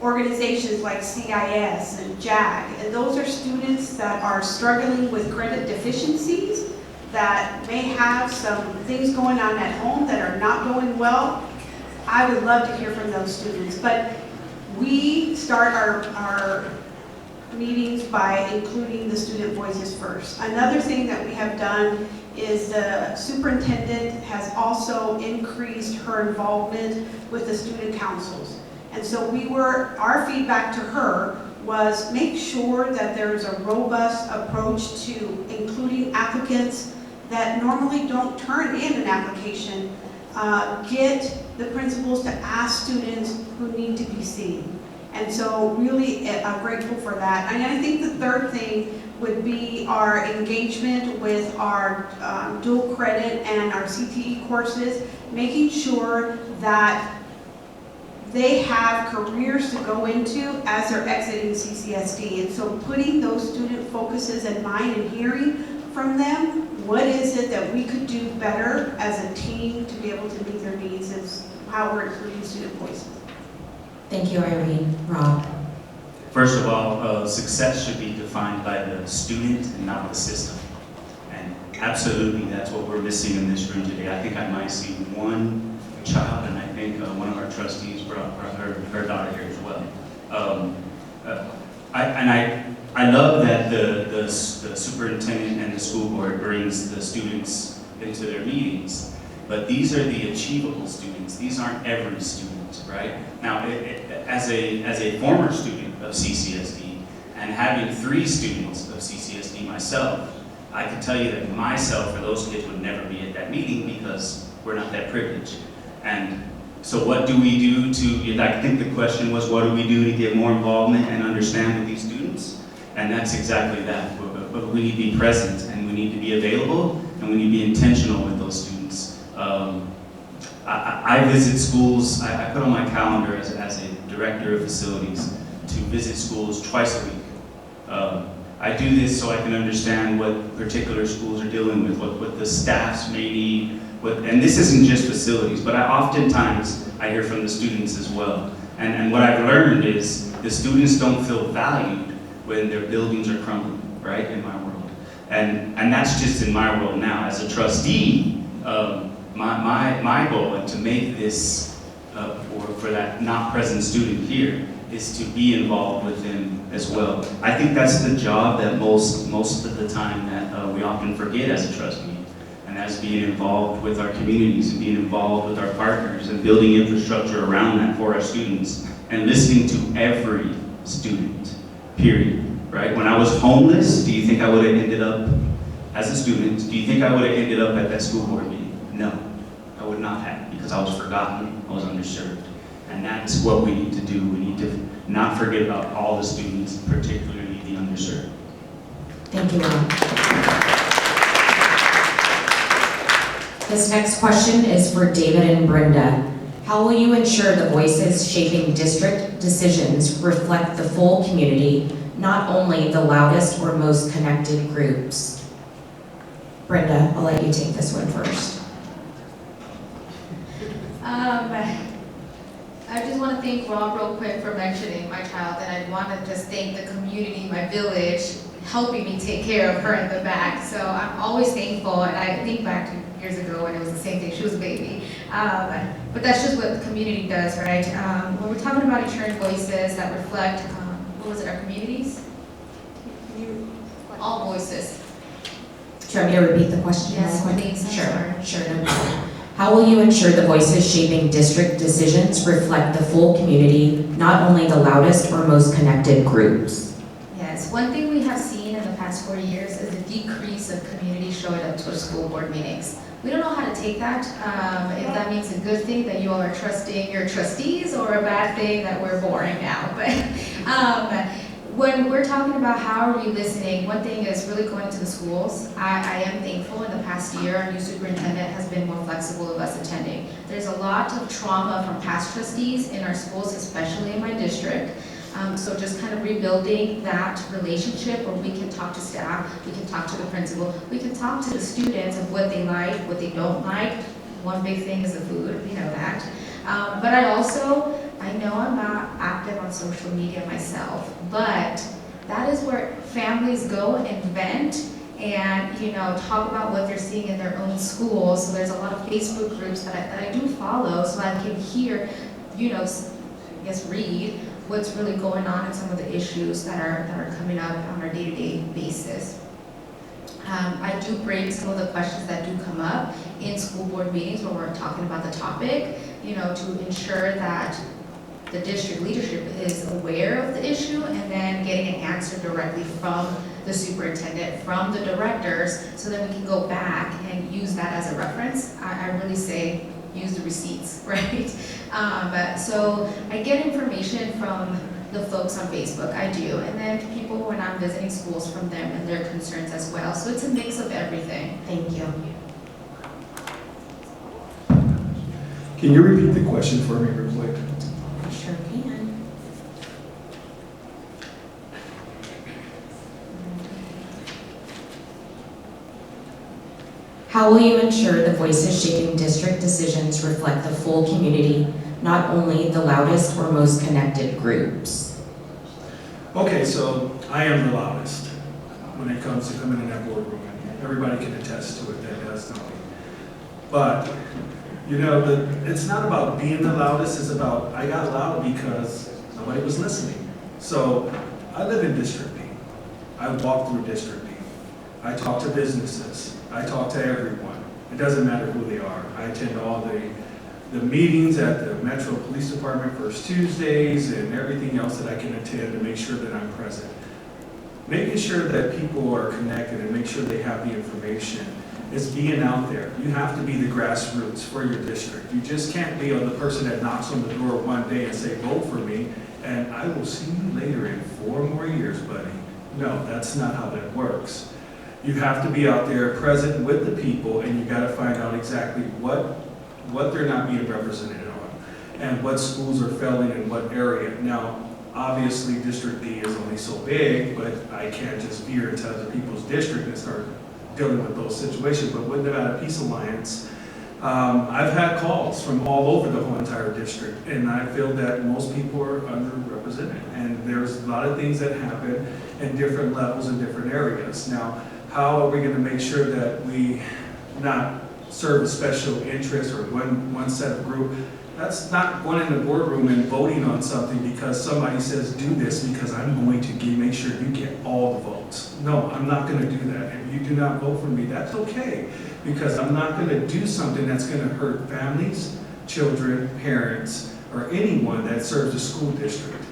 organizations like CIS and JAG, and those are students that are struggling with credit deficiencies, that may have some things going on at home that are not going well. I would love to hear from those students, but we start our meetings by including the student voices first. Another thing that we have done is the superintendent has also increased her involvement with the student councils. And so our feedback to her was make sure that there's a robust approach to including applicants that normally don't turn in an application. Get the principals to ask students who need to be seen. And so really I'm grateful for that. And I think the third thing would be our engagement with our dual credit and our CTE courses, making sure that they have careers to go into as they're exiting CCSD. And so putting those student focuses in mind and hearing from them, what is it that we could do better as a team to be able to meet their needs is how we're including student voices. Thank you, Irene. Rob. First of all, success should be defined by the student and not the system. And absolutely, that's what we're missing in this room today. I think I might see one child, and I think one of our trustees brought her daughter here as well. I love that the superintendent and the school board brings the students into their meetings, but these are the achievable students. These aren't every student, right? Now, as a former student of CCSD and having 3 students of CCSD myself, I can tell you that myself or those kids would never be at that meeting because we're not that privileged. And so what do we do to, I think the question was, what do we do to get more involvement and understand with these students? And that's exactly that. But we need to be present, and we need to be available, and we need to be intentional with those students. I visit schools. I put on my calendar as a director of facilities to visit schools twice a week. I do this so I can understand what particular schools are dealing with, what the staffs may need, and this isn't just facilities, but oftentimes I hear from the students as well. And what I've learned is the students don't feel valued when their buildings are crumbling, right, in my world. And that's just in my world now. As a trustee, my goal, and to make this, for that not present student here, is to be involved with them as well. I think that's the job that most of the time that we often forget as a trustee, and that's being involved with our communities and being involved with our partners and building infrastructure around that for our students and listening to every student, period, right? When I was homeless, do you think I would have ended up as a student? Do you think I would have ended up at that school board meeting? No, I would not have, because I was forgotten, I was underserved. And that's what we need to do. We need to not forget about all the students, particularly the underserved. Thank you, Ron. This next question is for David and Brenda. How will you ensure the voices shaping district decisions reflect the full community, not only the loudest or most connected groups? Brenda, I'll let you take this one first. I just want to thank Rob real quick for mentioning my child, and I want to just thank the community, my village, helping me take care of her in the back. So I'm always thankful, and I think back to years ago when it was the same thing. She was a baby. But that's just what the community does, right? When we're talking about ensuring voices that reflect, our communities? All voices. Do you want me to repeat the question? Yes, real quick? please. Sure, no problem. How will you ensure the voices shaping district decisions reflect the full community, not only the loudest or most connected groups? Yes, one thing we have seen in the past 4 years is a decrease of community showing up to our school board meetings. We don't know how to take that, if that means a good thing that you all are trusting your trustees, or a bad thing that we're boring now. But when we're talking about how are we listening, one thing is really going to the schools. I am thankful in the past year, our new superintendent has been more flexible of us attending. There's a lot of trauma from past trustees in our schools, especially in my district. So just kind of rebuilding that relationship where we can talk to staff, we can talk to the principal, we can talk to the students of what they like, what they don't like. One big thing is the food, we know that. But I know I'm not active on social media myself, but that is where families go and vent and, talk about what they're seeing in their own schools. So there's a lot of Facebook groups that I do follow, so I can hear, read what's really going on and some of the issues that are coming up on our day-to-day basis. I do bring some of the questions that do come up in school board meetings when we're talking about the topic, to ensure that the district leadership is aware of the issue and then getting an answer directly from the superintendent, from the directors, so that we can go back and use that as a reference. I really say use the receipts, right? So I get information from the folks on Facebook, I do, and then people when I'm visiting schools from them and their concerns as well. So it's a mix of everything. Thank you. Can you repeat the question for me real quick? Sure can. How will you ensure the voices shaping district decisions reflect the full community, not only the loudest or most connected groups? Okay, so I am the loudest when it comes to coming in that boardroom. Everybody can attest to it that that's not me. But You know, it's not about being the loudest, it's about, I got loud because nobody was listening. So I live in District B. I walk through District B. I talk to businesses. I talk to everyone. It doesn't matter who they are. I attend all the meetings at the Metro Police Department First Tuesdays and everything else that I can attend to make sure that I'm present. Making sure that people are connected and make sure they have the information is being out there. You have to be the grassroots for your district. You just can't be the person that knocks on the door one day and say, vote for me, and I will see you later in 4 more years, buddy. No, that's not how that works. You have to be out there present with the people, and you gotta find out exactly what they're not being represented on, and what schools are failing in what area. Now, obviously, District B is only so big, but I can't just veer into other people's district and start dealing with those situations. But with Nevada Peace Alliance, I've had calls from all over the whole entire district, and I feel that most people are underrepresented. And there's a lot of things that happen in different levels in different areas. Now, how are we going to make sure that we not serve a special interest or one set of group? That's not going in the boardroom and voting on something because somebody says do this because I'm going to make sure you get all the votes. No, I'm not going to do that. If you do not vote for me, that's okay, because I'm not going to do something that's going to hurt families, children, parents, or anyone that serves a school district.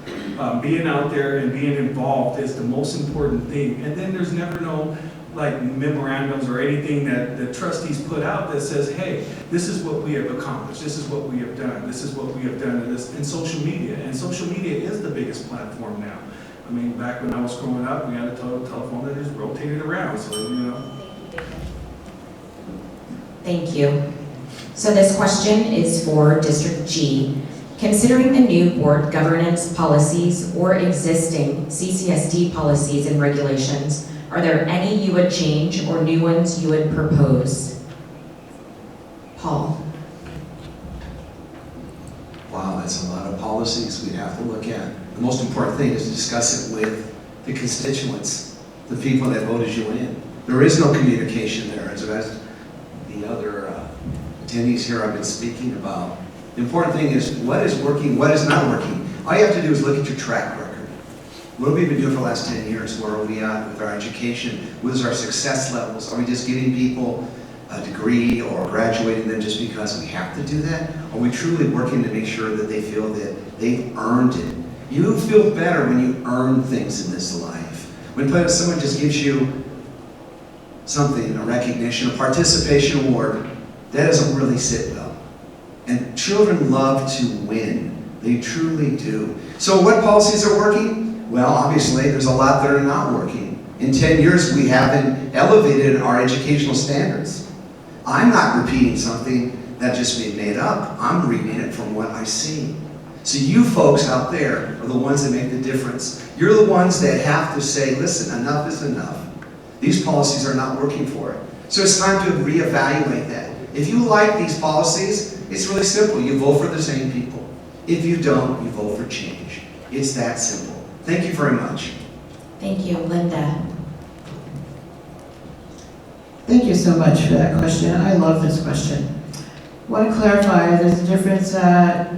Being out there and being involved is the most important thing. And then there's never no memorandums or anything that the trustees put out that says, hey, this is what we have accomplished, this is what we have done, this is what we have done in social media. And social media is the biggest platform now. I mean, back when I was growing up, we had a telephone that just rotated around, so, you know. Thank you. So this question is for District G. Considering the new board governance policies or existing CCSD policies and regulations, are there any you would change or new ones you would propose? Paul. Wow, that's a lot of policies we'd have to look at. The most important thing is to discuss it with the constituents, the people that voted you in. There is no communication there, as the other attendees here I've been speaking about. The important thing is what is working, what is not working. All you have to do is look at your track record. What have we been doing for the last 10 years? Where are we at with our education? What is our success levels? Are we just giving people a degree or graduating them just because we have to do that? Are we truly working to make sure that they feel that they've earned it? You feel better when you earn things in this life. When someone just gives you something, a recognition, a participation award, that doesn't really sit well. And children love to win. They truly do. So what policies are working? Well, obviously, there's a lot that are not working. In 10 years, we haven't elevated our educational standards. I'm not repeating something that just being made up. I'm reading it from what I see. So you folks out there are the ones that make the difference. You're the ones that have to say, listen, enough is enough. These policies are not working for it. So it's time to reevaluate that. If you like these policies, it's really simple. You vote for the same people. If you don't, you vote for change. It's that simple. Thank you very much. Thank you. Linda. Thank you so much for that question. I love this question. I want to clarify, there's a difference,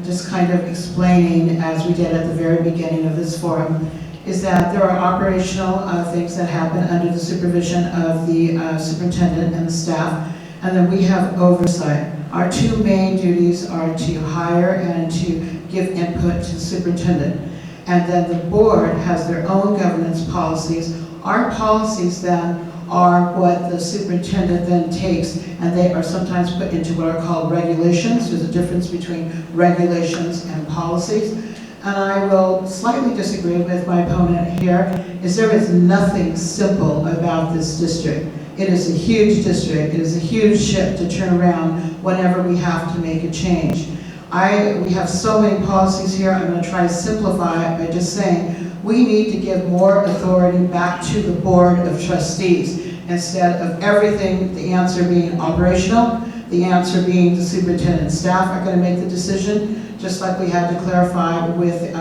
just kind of explaining, as we did at the very beginning of this forum, is that there are operational things that happen under the supervision of the superintendent and the staff, and then we have oversight. Our two main duties are to hire and to give input to the superintendent. And then the board has their own governance policies. Our policies then are what the superintendent then takes, and they are sometimes put into what are called regulations. There's a difference between regulations and policies. And I will slightly disagree with my opponent here, is there is nothing simple about this district. It is a huge district. It is a huge ship to turn around whenever we have to make a change. We have so many policies here. I'm going to try to simplify it by just saying we need to give more authority back to the Board of Trustees instead of everything, the answer being operational, the answer being the superintendent and staff are going to make the decision, just like we had to clarify with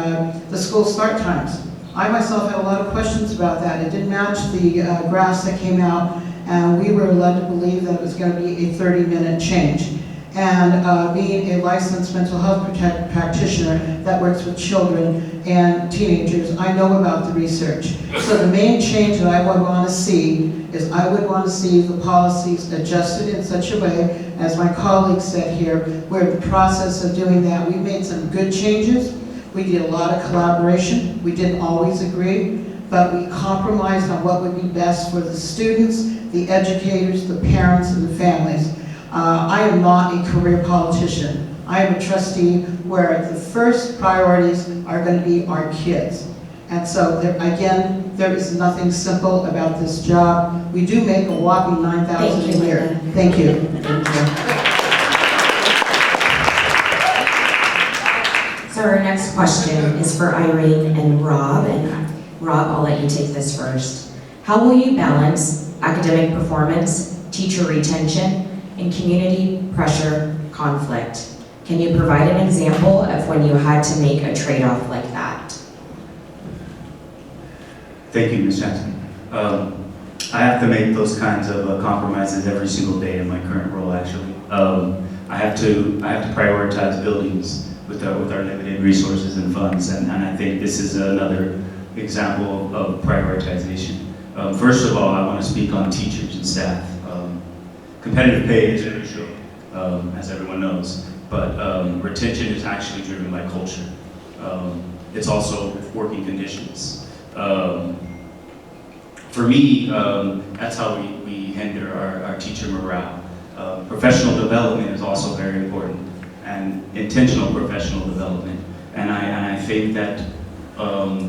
the school start times. I myself had a lot of questions about that. It didn't match the graphs that came out, and we were led to believe that it was going to be a 30-minute change. and being a licensed mental health practitioner that works with children and teenagers, I know about the research. So the main change that I would want to see is I would want to see the policies adjusted in such a way, as my colleague said here, we're in the process of doing that. We made some good changes. We did a lot of collaboration. We didn't always agree, but we compromised on what would be best for the students, the educators, the parents, and the families. I am not a career politician. I am a trustee where the first priorities are going to be our kids. And so, again, there is nothing simple about this job. We do make a whopping $9,000 a year. Thank you. Thank you. So our next question is for Irene and Rob. And Rob, I'll let you take this first. How will you balance academic performance, teacher retention, and community pressure conflict? Can you provide an example of when you had to make a trade-off like that? Thank you, Ms. Jackson. I have to make those kinds of compromises every single day in my current role, actually. I have to prioritize buildings with our limited resources and funds, and I think this is another example of prioritization. First of all, I want to speak on teachers and staff. Competitive pay is an issue, as everyone knows, but retention is actually driven by culture. It's also working conditions. For me, that's how we hinder our teacher morale. Professional development is also very important, and intentional professional development. And I think that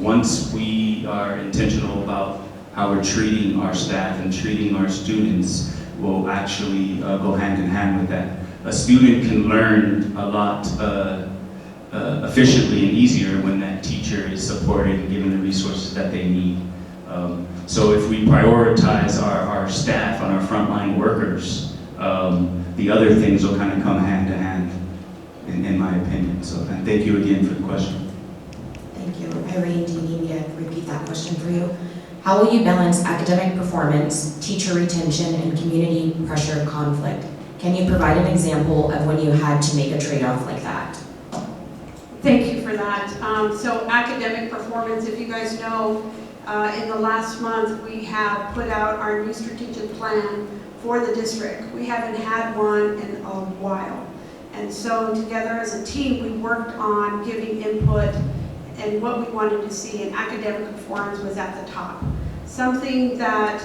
once we are intentional about how we're treating our staff and treating our students, will actually go hand in hand with that. A student can learn a lot efficiently and easier when that teacher is supported and given the resources that they need. So if we prioritize our staff and our frontline workers, the other things will kind of come hand to hand, in my opinion. So, and thank you again for the question. Thank you. Irene, do you need me to repeat that question for you? How will you balance academic performance, teacher retention, and community pressure conflict? Can you provide an example of when you had to make a trade-off like that? Thank you for that. So academic performance, if you guys know, in the last month, we have put out our new strategic plan for the district. We haven't had one in a while. And so together as a team, we worked on giving input and what we wanted to see, and academic performance was at the top. Something that,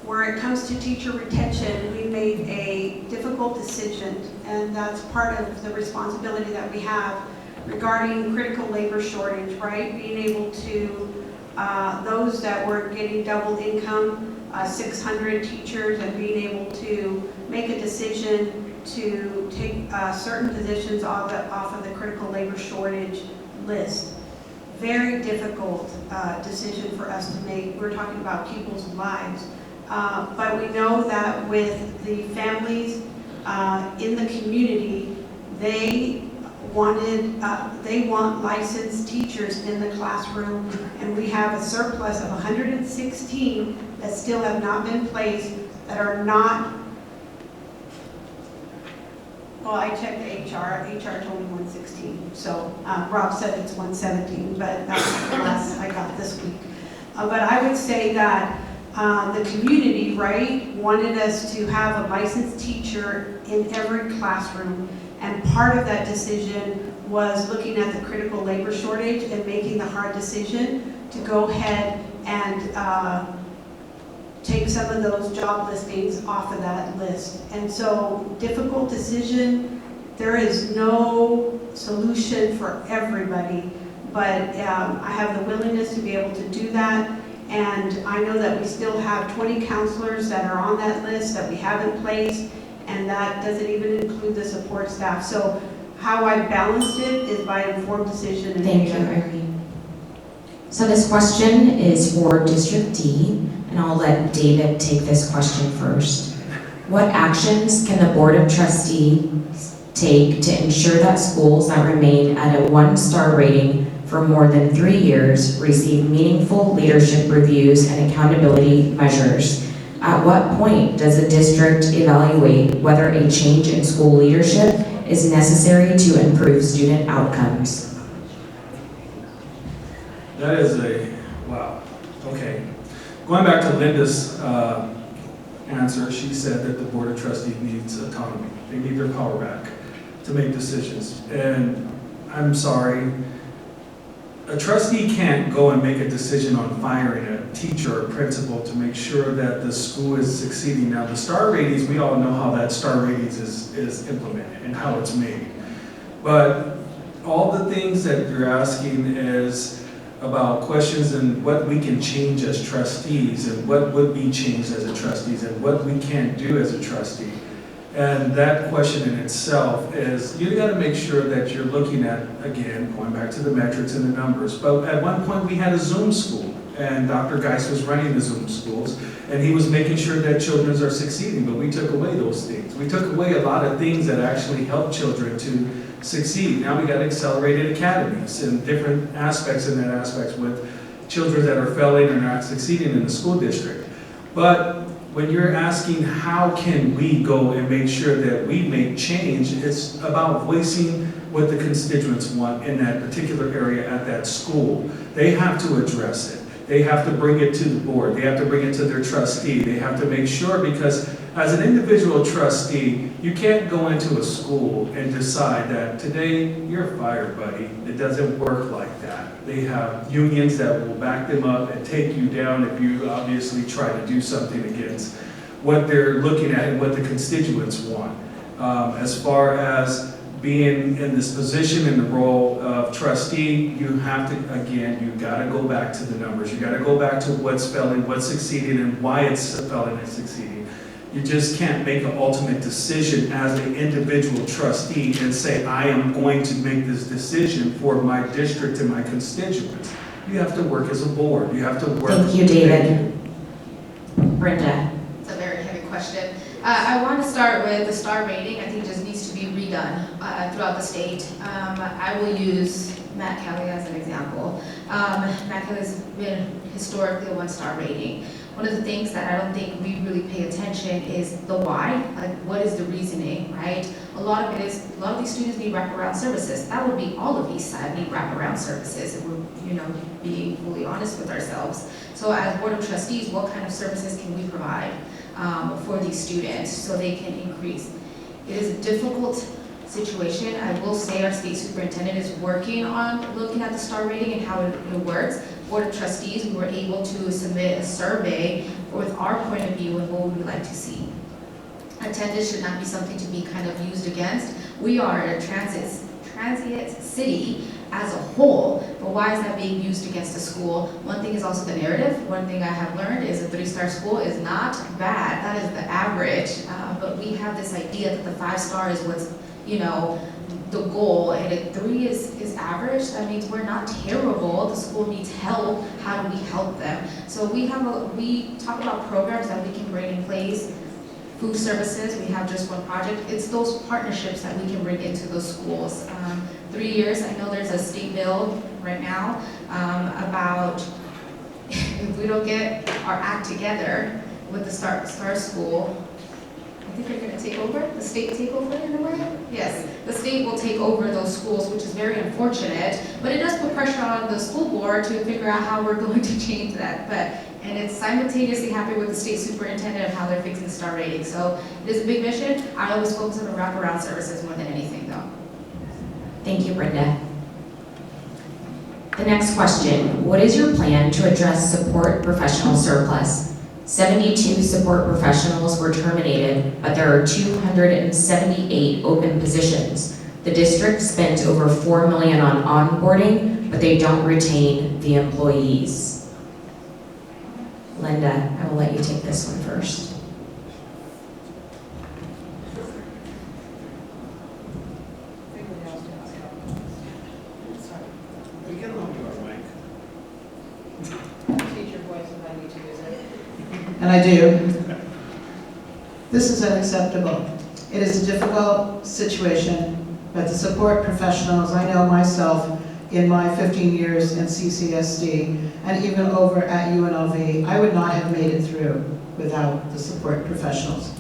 where it comes to teacher retention, we made a difficult decision, and that's part of the responsibility that we have regarding critical labor shortage, right? Being able to, those that were getting double income, 600 teachers, and being able to make a decision to take certain positions off of the critical labor shortage list. Very difficult decision for us to make. We're talking about people's lives. But we know that with the families in the community, they want licensed teachers in the classroom, and we have a surplus of 116 that still have not been placed, that are not. Well, I checked the HR told me 116, so Rob said it's 117, but that's the last I got this week. But I would say that the community, right, wanted us to have a licensed teacher in every classroom, and part of that decision was looking at the critical labor shortage and making the hard decision to go ahead and take some of those job listings off of that list. And so, difficult decision. There is no solution for everybody, but I have the willingness to be able to do that. And I know that we still have 20 counselors that are on that list that we haven't placed, and that doesn't even include the support staff. So how I balanced it is by informed decision. Thank you, Irene. So this question is for District D, and I'll let David take this question first. What actions can the Board of Trustees take to ensure that schools that remain at a 1-star rating for more than 3 years receive meaningful leadership reviews and accountability measures At what point does the district evaluate whether a change in school leadership is necessary to improve student outcomes? That is wow, okay. Going back to Linda's answer, she said that the Board of Trustees needs autonomy. They need their power back to make decisions. And I'm sorry, a trustee can't go and make a decision on firing a teacher or principal to make sure that the school is succeeding. Now, the star ratings, we all know how that star ratings is implemented and how it's made. But all the things that you're asking is about questions and what we can change as trustees and what would be changed as a trustees and what we can't do as a trustee. And that question in itself is, you gotta make sure that you're looking at, again, going back to the metrics and the numbers. But at one point we had a Zoom school and Dr. Geis was running the Zoom schools and he was making sure that children are succeeding, but we took away those things. We took away a lot of things that actually help children to succeed. Now we got accelerated academies and different aspects in that aspects with children that are failing and not succeeding in the school district. But when you're asking how can we go and make sure that we make change, it's about voicing what the constituents want in that particular area at that school. They have to address it. They have to bring it to the board. They have to bring it to their trustee. They have to make sure, because as an individual trustee, you can't go into a school and decide that today you're fired, buddy. It doesn't work like that. They have unions that will back them up and take you down if you obviously try to do something against what they're looking at and what the constituents want. As far as being in this position in the role of trustee, you have to, again, you gotta go back to the numbers. You gotta go back to what's failing, what's succeeding, and why it's failing and succeeding. You just can't make an ultimate decision as an individual trustee and say, I am going to make this decision for my district and my constituents. You have to work as a board. You have to work. Thank you, David. Brenda. It's a very heavy question. I want to start with the star rating. I think it just needs to be redone throughout the state. I will use Matt Kelly as an example. Matt Kelly has been historically a one-star rating. One of the things that I don't think we really pay attention is the why, like what is the reasoning, right? A lot of these students need wraparound services. That would be all of East Side need wraparound services if we're, being fully honest with ourselves. So as Board of Trustees, what kind of services can we provide for these students so they can increase? It is a difficult situation. I will say our state superintendent is working on looking at the star rating and how it works. Board of Trustees, we were able to submit a survey with our point of view and what we would like to see. Attendance should not be something to be kind of used against. We are a transient city as a whole, but why is that being used against a school? One thing is also the narrative. One thing I have learned is a 3-star school is not bad. That is the average, but we have this idea that the 5-star is what's, the goal, and if 3 is average, that means we're not terrible. The school needs help. How do we help them? So we talk about programs that we can bring in place. Food services, we have just one project. It's those partnerships that we can bring into those schools. 3 years, I know there's a state bill right now about if we don't get our act together with the Star School, I think they're going to take over, the state take over in a way? Yes, the state will take over those schools, which is very unfortunate, but it does put pressure on the school board to figure out how we're going to change that. And it's simultaneously happening with the state superintendent of how they're fixing the star rating. So it is a big mission. I always focus on the wraparound services more than anything though. Thank you, Brenda. The next question, what is your plan to address support professional surplus? 72 support professionals were terminated, but there are 278 open positions. The district spent over $4 million on onboarding, but they don't retain the employees. Linda, I will let you take this one first. And I do. This is unacceptable. It is a difficult situation, but the support professionals, I know myself, in my 15 years in CCSD, and even over at UNLV, I would not have made it through without the support professionals.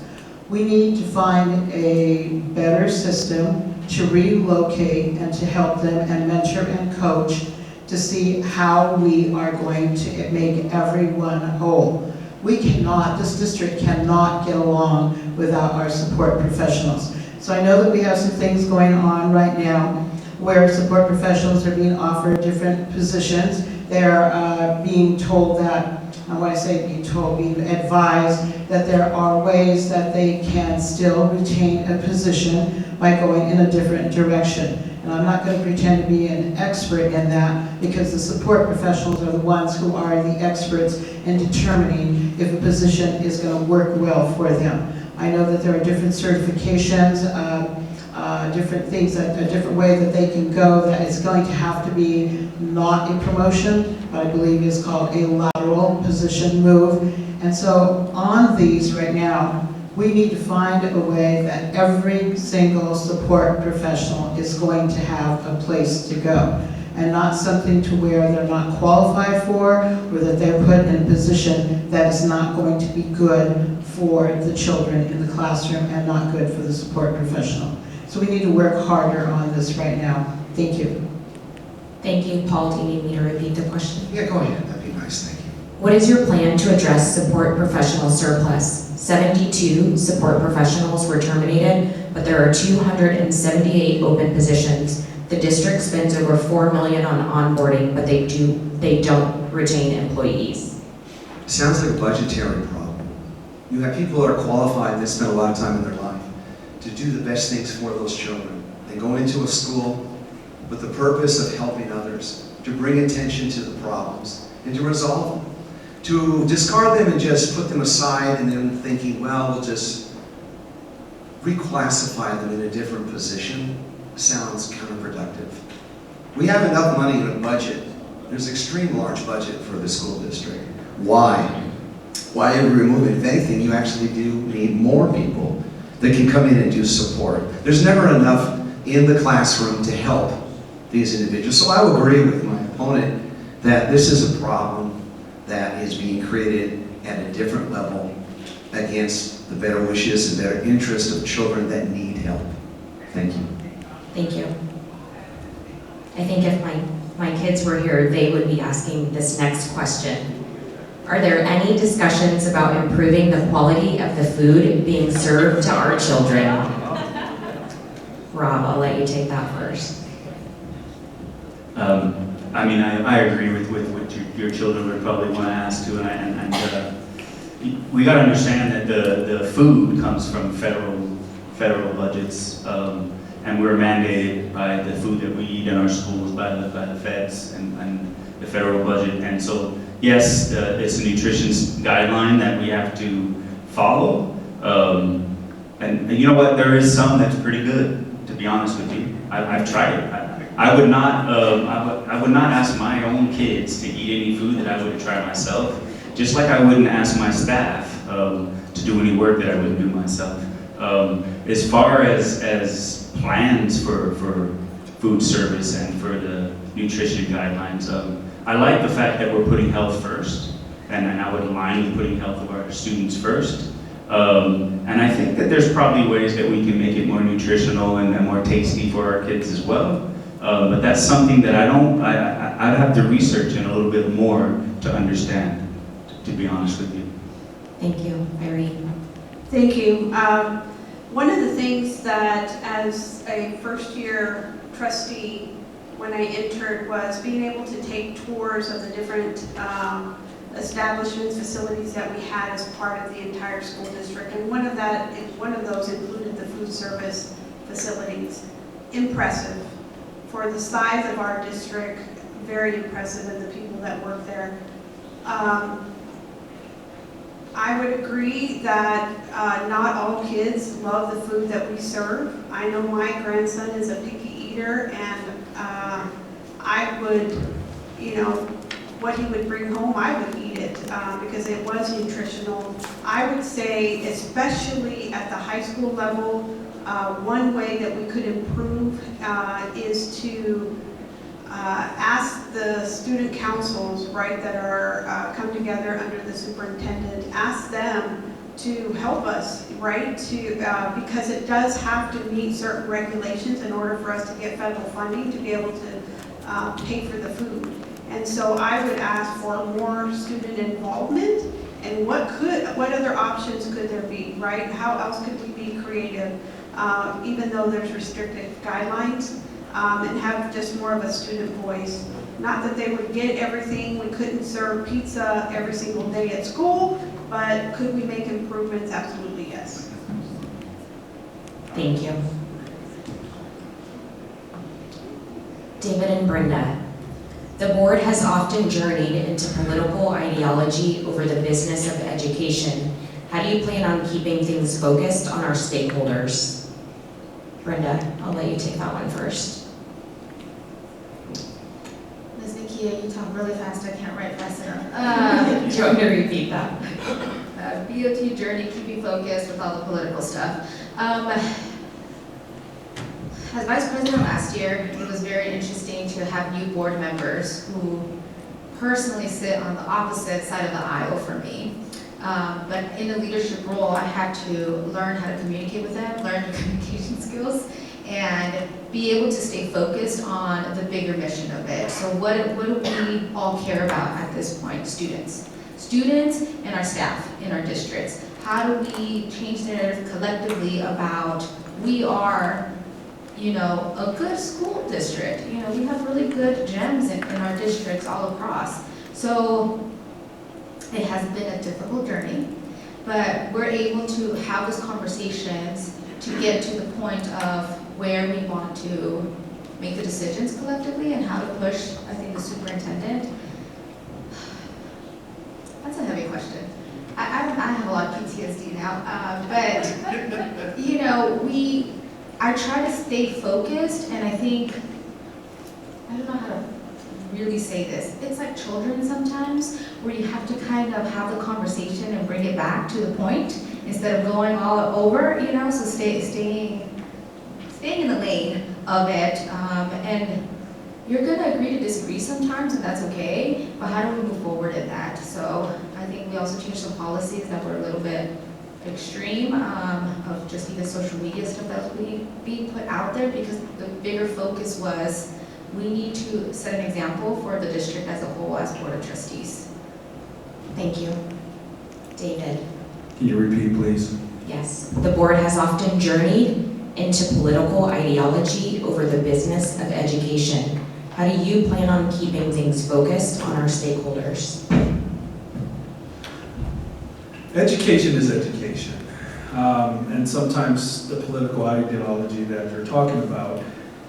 We need to find a better system to relocate and to help them and mentor and coach to see how we are going to make everyone whole. We cannot, this district cannot get along without our support professionals. So I know that we have some things going on right now where support professionals are being offered different positions. They're being told that, and when I say being told, being advised that there are ways that they can still retain a position by going in a different direction. And I'm not going to pretend to be an expert in that, because the support professionals are the ones who are the experts in determining if a position is going to work well for them. I know that there are different certifications, different things, a different way that they can go, that it's going to have to be not a promotion, but I believe is called a lateral position move. And so on these right now, we need to find a way that every single support professional is going to have a place to go, and not something to where they're not qualified for, or that they're put in a position that is not going to be good for the children in the classroom and not good for the support professional. So we need to work harder on this right now. Thank you. Thank you. Paul, do you need me to repeat the question? Yeah, go ahead, that'd be nice, thank you. What is your plan to address support professional surplus? 72 support professionals were terminated, but there are 278 open positions. The district spends over $4 million on onboarding, but they don't retain employees. Sounds like a budgetary problem. You have people that are qualified that spend a lot of time in their life to do the best things for those children. They go into a school with the purpose of helping others, to bring attention to the problems and to resolve them. To discard them and just put them aside and then thinking, well, we'll just reclassify them in a different position sounds counterproductive. We have enough money in a budget. There's an extreme large budget for the school district. Why? Why are we removing? If anything, you actually do need more people that can come in and do support. There's never enough in the classroom to help these individuals. So I will agree with my opponent that this is a problem that is being created at a different level against the better wishes and better interest of children that need help. Thank you. Thank you. I think if my kids were here, they would be asking this next question. Are there any discussions about improving the quality of the food being served to our children? Rob, I'll let you take that first. I mean, I agree with what your children would probably want to ask too, and we got to understand that the food comes from federal budgets, and we're mandated by the food that we eat in our schools by the feds and the federal budget. And so, yes, it's a nutrition guideline that we have to follow. And you know what? There is some that's pretty good, to be honest with you. I've tried it. I would not ask my own kids to eat any food that I wouldn't try myself, just like I wouldn't ask my staff to do any work that I wouldn't do myself. As far as plans for food service and for the nutrition guidelines, I like the fact that we're putting health first, and I would align with putting health of our students first. And I think that there's probably ways that we can make it more nutritional and more tasty for our kids as well. But that's something that I'd have to research in a little bit more to understand, to be honest with you. Thank you. Irene. Thank you. One of the things that as a first-year trustee, when I entered, was being able to take tours of the different establishments, facilities that we had as part of the entire school district. And one of those included the food service facilities. Impressive. For the size of our district, very impressive, and the people that work there. I would agree that not all kids love the food that we serve. I know my grandson is a picky eater, and I would, what he would bring home, I would eat it because it was nutritional. I would say, especially at the high school level, one way that we could improve is to ask the student councils, right, that are come together under the superintendent, ask them to help us, right, to because it does have to meet certain regulations in order for us to get federal funding to be able to pay for the food. And so I would ask for more student involvement, and what other options could there be, right? How else could we be creative, even though there's restricted guidelines, and have just more of a student voice? Not that they would get everything, we couldn't serve pizza every single day at school, but could we make improvements? Absolutely, yes. Thank you. David and Brenda, the board has often journeyed into political ideology over the business of education. How do you plan on keeping things focused on our stakeholders? Brenda, I'll let you take that one first. Ms. Nikia, you talk really fast, I can't write fast enough. Do you want me to repeat that? BOT journey, keeping focused with all the political stuff. As vice president last year, it was very interesting to have new board members who personally sit on the opposite side of the aisle from me. But in the leadership role, I had to learn how to communicate with them, learn communication skills, and be able to stay focused on the bigger mission of it. So what do we all care about at this point? Students and our staff in our districts. How do we change the narrative collectively about we are, a good school district? We have really good gems in our districts all across. So it has been a difficult journey, but we're able to have those conversations to get to the point of where we want to make the decisions collectively and how to push, I think, the superintendent. That's a heavy question. I have a lot of PTSD now, but I try to stay focused, and I think, I don't know how to really say this. It's like children sometimes, where you have to kind of have the conversation and bring it back to the point instead of going all over, so staying in the lane of it, and you're going to agree to disagree sometimes, and that's okay, but how do we move forward in that? So I think we also changed some policies that were a little bit extreme, of just even social media stuff that was being put out there, because the bigger focus was we need to set an example for the district as a whole as Board of Trustees. Thank you. David? Can you repeat, please? Yes. The board has often journeyed into political ideology over the business of education. How do you plan on keeping things focused on our stakeholders? Education is education. And sometimes the political ideology that you're talking about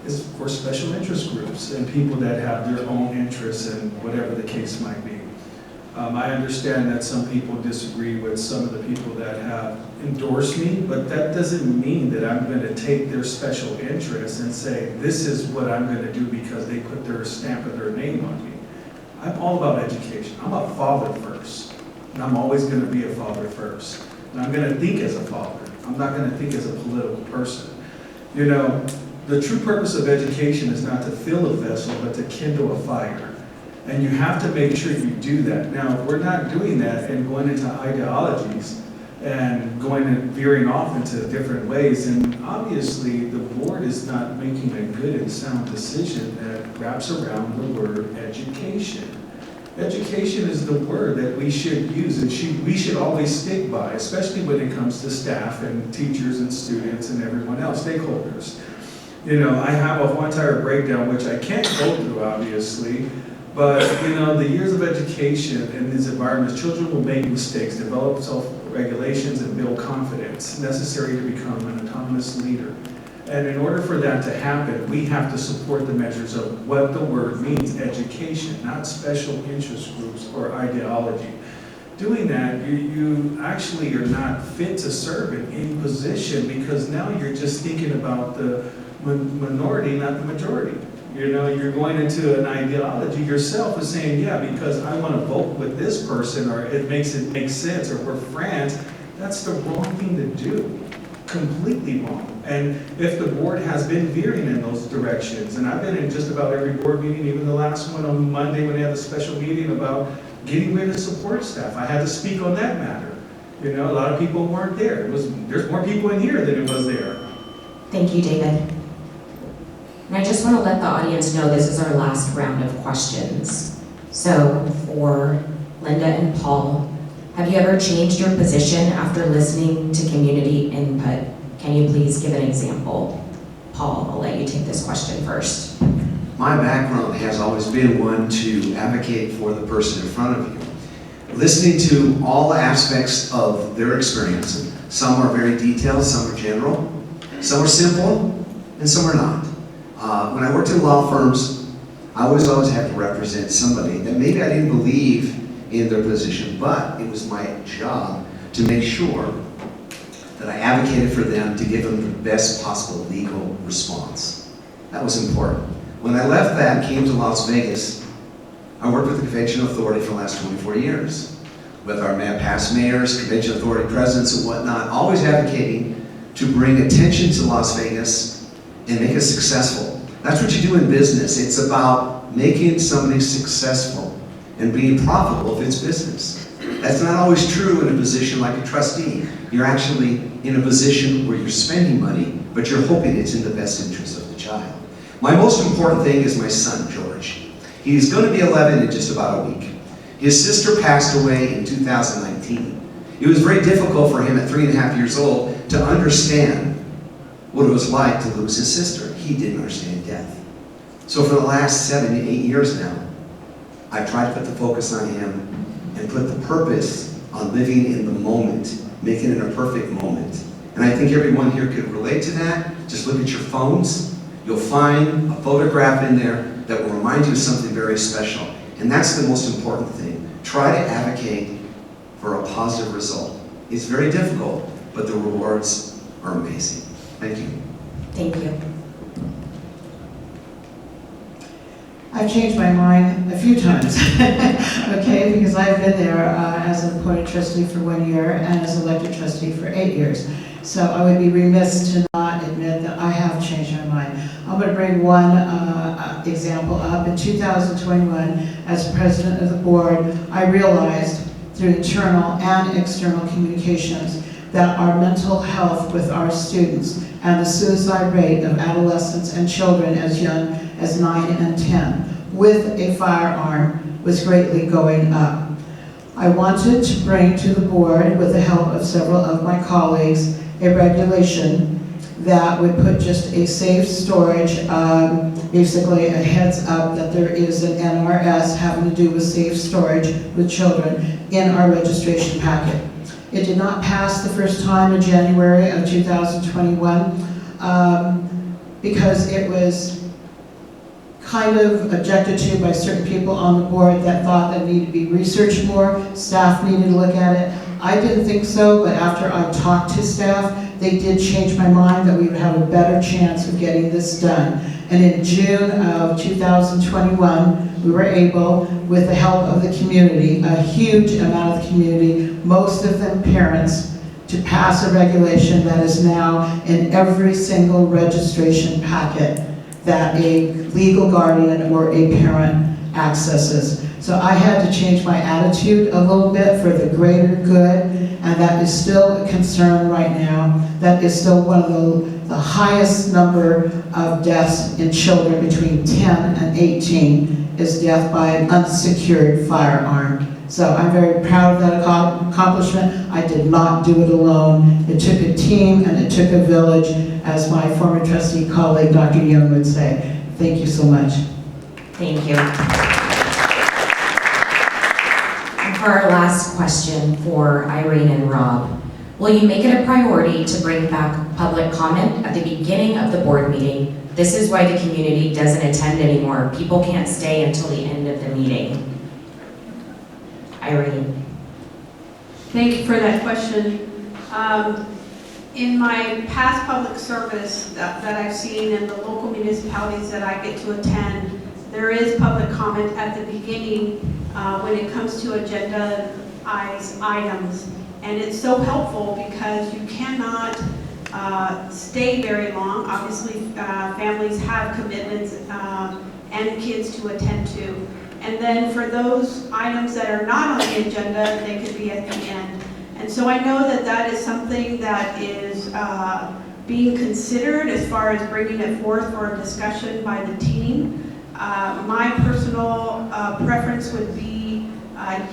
is for special interest groups and people that have their own interests in whatever the case might be. I understand that some people disagree with some of the people that have endorsed me, but that doesn't mean that I'm going to take their special interests and say, this is what I'm going to do because they put their stamp of their name on me. I'm all about education. I'm a father first, and I'm always going to be a father first. And I'm going to think as a father. I'm not going to think as a political person. The true purpose of education is not to fill a vessel, but to kindle a fire. And you have to make sure you do that. Now, if we're not doing that and going into ideologies and going and veering off into different ways, and obviously the board is not making a good and sound decision that wraps around the word education. Education is the word that we should use and we should always stick by, especially when it comes to staff and teachers and students and everyone else, stakeholders. I have a whole entire breakdown, which I can't go through, obviously, but, the years of education in these environments, children will make mistakes, develop self-regulations, and build confidence necessary to become an autonomous leader. And in order for that to happen, we have to support the measures of what the word means, education, not special interest groups or ideology. Doing that, you actually are not fit to serve in any position, because now you're just thinking about the minority, not the majority. You're going into an ideology yourself of saying, yeah, because I want to vote with this person, or it makes sense, or we're friends. That's the wrong thing to do. completely wrong. And if the board has been veering in those directions, and I've been in just about every board meeting, even the last one on Monday when they had a special meeting about getting rid of support staff, I had to speak on that matter. You know, a lot of people weren't there. There's more people in here than it was there. Thank you, David. And I just want to let the audience know this is our last round of questions. So for Linda and Paul, have you ever changed your position after listening to community input? Can you please give an example? Paul, I'll let you take this question first. My background has always been one to advocate for the person in front of you. Listening to all aspects of their experience. Some are very detailed, some are general, some are simple, and some are not. When I worked in law firms, I always had to represent somebody that maybe I didn't believe in their position, but it was my job to make sure that I advocated for them to give them the best possible legal response. That was important. When I left that and came to Las Vegas, I worked with the Convention Authority for the last 24 years, with our past mayors, Convention Authority presidents and whatnot, always advocating to bring attention to Las Vegas and make it successful. That's what you do in business. It's about making something successful and being profitable if it's business. That's not always true in a position like a trustee. You're actually in a position where you're spending money, but you're hoping it's in the best interest of the child. My most important thing is my son, George. He's going to be 11 in just about a week. His sister passed away in 2019. It was very difficult for him at 3.5 years old to understand what it was like to lose his sister. He didn't understand death. So for the last 7 to 8 years now, I've tried to put the focus on him and put the purpose on living in the moment, making it a perfect moment. And I think everyone here could relate to that. Just look at your phones. You'll find a photograph in there that will remind you of something very special. And that's the most important thing. Try to advocate for a positive result. It's very difficult, but the rewards are amazing. Thank you. Thank you. I've changed my mind a few times, okay, because I've been there as an appointed trustee for 1 year and as elected trustee for 8 years. So I would be remiss to not admit that I have changed my mind. I'm going to bring one example up. In 2021, as president of the board, I realized through internal and external communications that our mental health with our students and the suicide rate of adolescents and children as young as 9 and 10 with a firearm was greatly going up. I wanted to bring to the board, with the help of several of my colleagues, a regulation that would put just a safe storage, basically a heads up that there is an NRS having to do with safe storage with children in our registration packet. It did not pass the first time in January of 2021 because it was kind of objected to by certain people on the board that thought that it needed to be researched more, staff needed to look at it. I didn't think so, but after I talked to staff, they did change my mind that we would have a better chance of getting this done. And in June of 2021, we were able, with the help of the community, a huge amount of the community, most of them parents, to pass a regulation that is now in every single registration packet that a legal guardian or a parent accesses. So I had to change my attitude a little bit for the greater good, and that is still a concern right now. That is still one of the highest number of deaths in children between 10 and 18 is death by an unsecured firearm. So I'm very proud of that accomplishment. I did not do it alone. It took a team and it took a village, as my former trustee colleague, Dr. Young, would say. Thank you so much. Thank you. And for our last question for Irene and Rob, will you make it a priority to bring back public comment at the beginning of the board meeting? This is why the community doesn't attend anymore. People can't stay until the end of the meeting. Irene. Thank you for that question. In my past public service that I've seen in the local municipalities that I get to attend, there is public comment at the beginning when it comes to agenda items. And it's so helpful because you cannot stay very long. Obviously, families have commitments and kids to attend to. And then for those items that are not on the agenda, they could be at the end. And so I know that that is something that is being considered as far as bringing it forth for a discussion by the team. My personal preference would be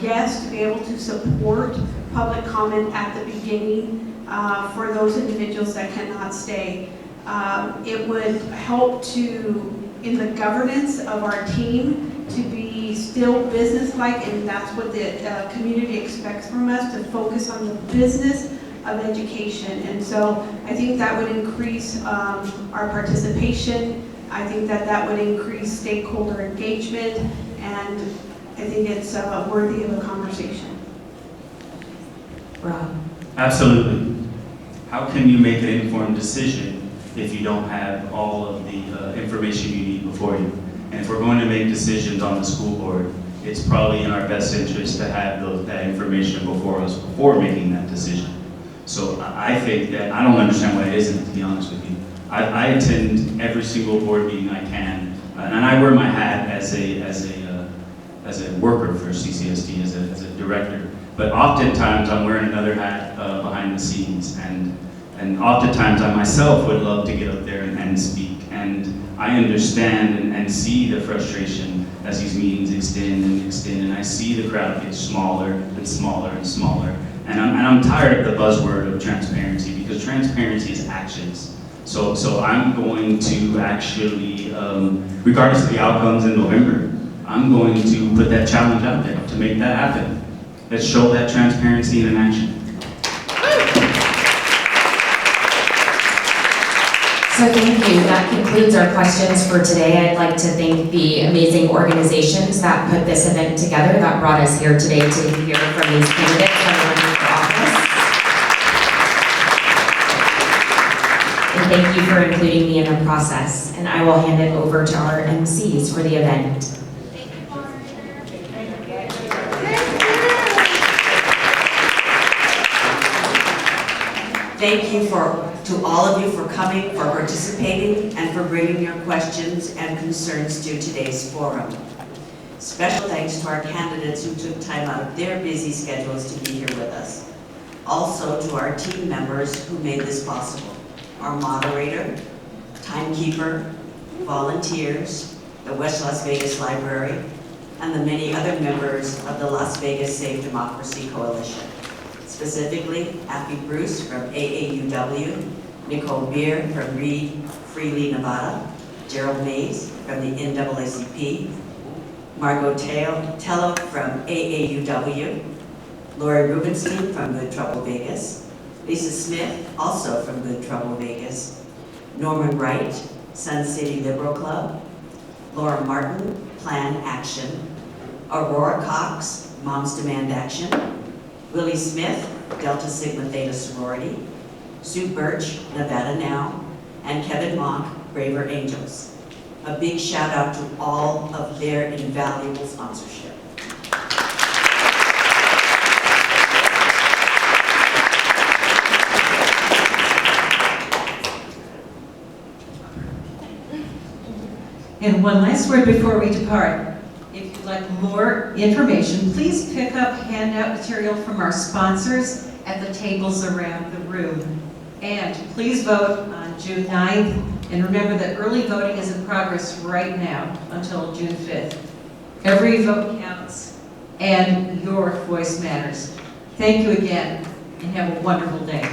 yes, to be able to support public comment at the beginning for those individuals that cannot stay. It would help in the governance of our team to be still business-like, and that's what the community expects from us, to focus on the business of education. And so I think that would increase our participation. I think that would increase stakeholder engagement, and I think it's worthy of a conversation. Rob? Absolutely. How can you make an informed decision if you don't have all of the information you need before you? And if we're going to make decisions on the school board, it's probably in our best interest to have that information before us before making that decision. So I think that, I don't understand why it isn't, to be honest with you. I attend every single board meeting I can, and I wear my hat as a worker for CCSD, as a director. But oftentimes I'm wearing another hat behind the scenes, and oftentimes I myself would love to get up there and speak. And I understand and see the frustration as these meetings extend and extend, and I see the crowd get smaller and smaller and smaller. And I'm tired of the buzzword of transparency, because transparency is actions. So I'm going to actually, regardless of the outcomes in November, I'm going to put that challenge out there to make that happen. Let's show that transparency in action. So thank you. That concludes our questions for today. I'd like to thank the amazing organizations that put this event together, that brought us here today to hear from these candidates that are running for office. And thank you for including me in the process. And I will hand it over to our MCs for the event. Thank you to all of you for coming, for participating, and for bringing your questions and concerns to today's forum. Special thanks to our candidates who took time out of their busy schedules to be here with us. Also to our team members who made this possible. Our moderator, timekeeper, volunteers, the West Las Vegas Library, and the many other members of the Las Vegas Safe Democracy Coalition. Specifically, Appy Bruce from AAUW, Nicole Beer from Reed Freely, Nevada, Gerald Mays from the NAACP, Margot Tello from AAUW, Lori Rubenstein from Good Trouble Vegas, Lisa Smith, also from Good Trouble Vegas, Norman Wright, Sun City Liberal Club, Laura Martin, Plan Action, Aurora Cox, Moms Demand Action, Willie Smith, Delta Sigma Theta Sorority, Sue Birch, Nevada Now, and Kevin Mock, Braver Angels. A big shout out to all of their invaluable sponsorship. And one last word before we depart. If you'd like more information, please pick up handout material from our sponsors at the tables around the room. And please vote on June 9th. And remember that early voting is in progress right now until June 5th. Every vote counts, and your voice matters. Thank you again, and have a wonderful day.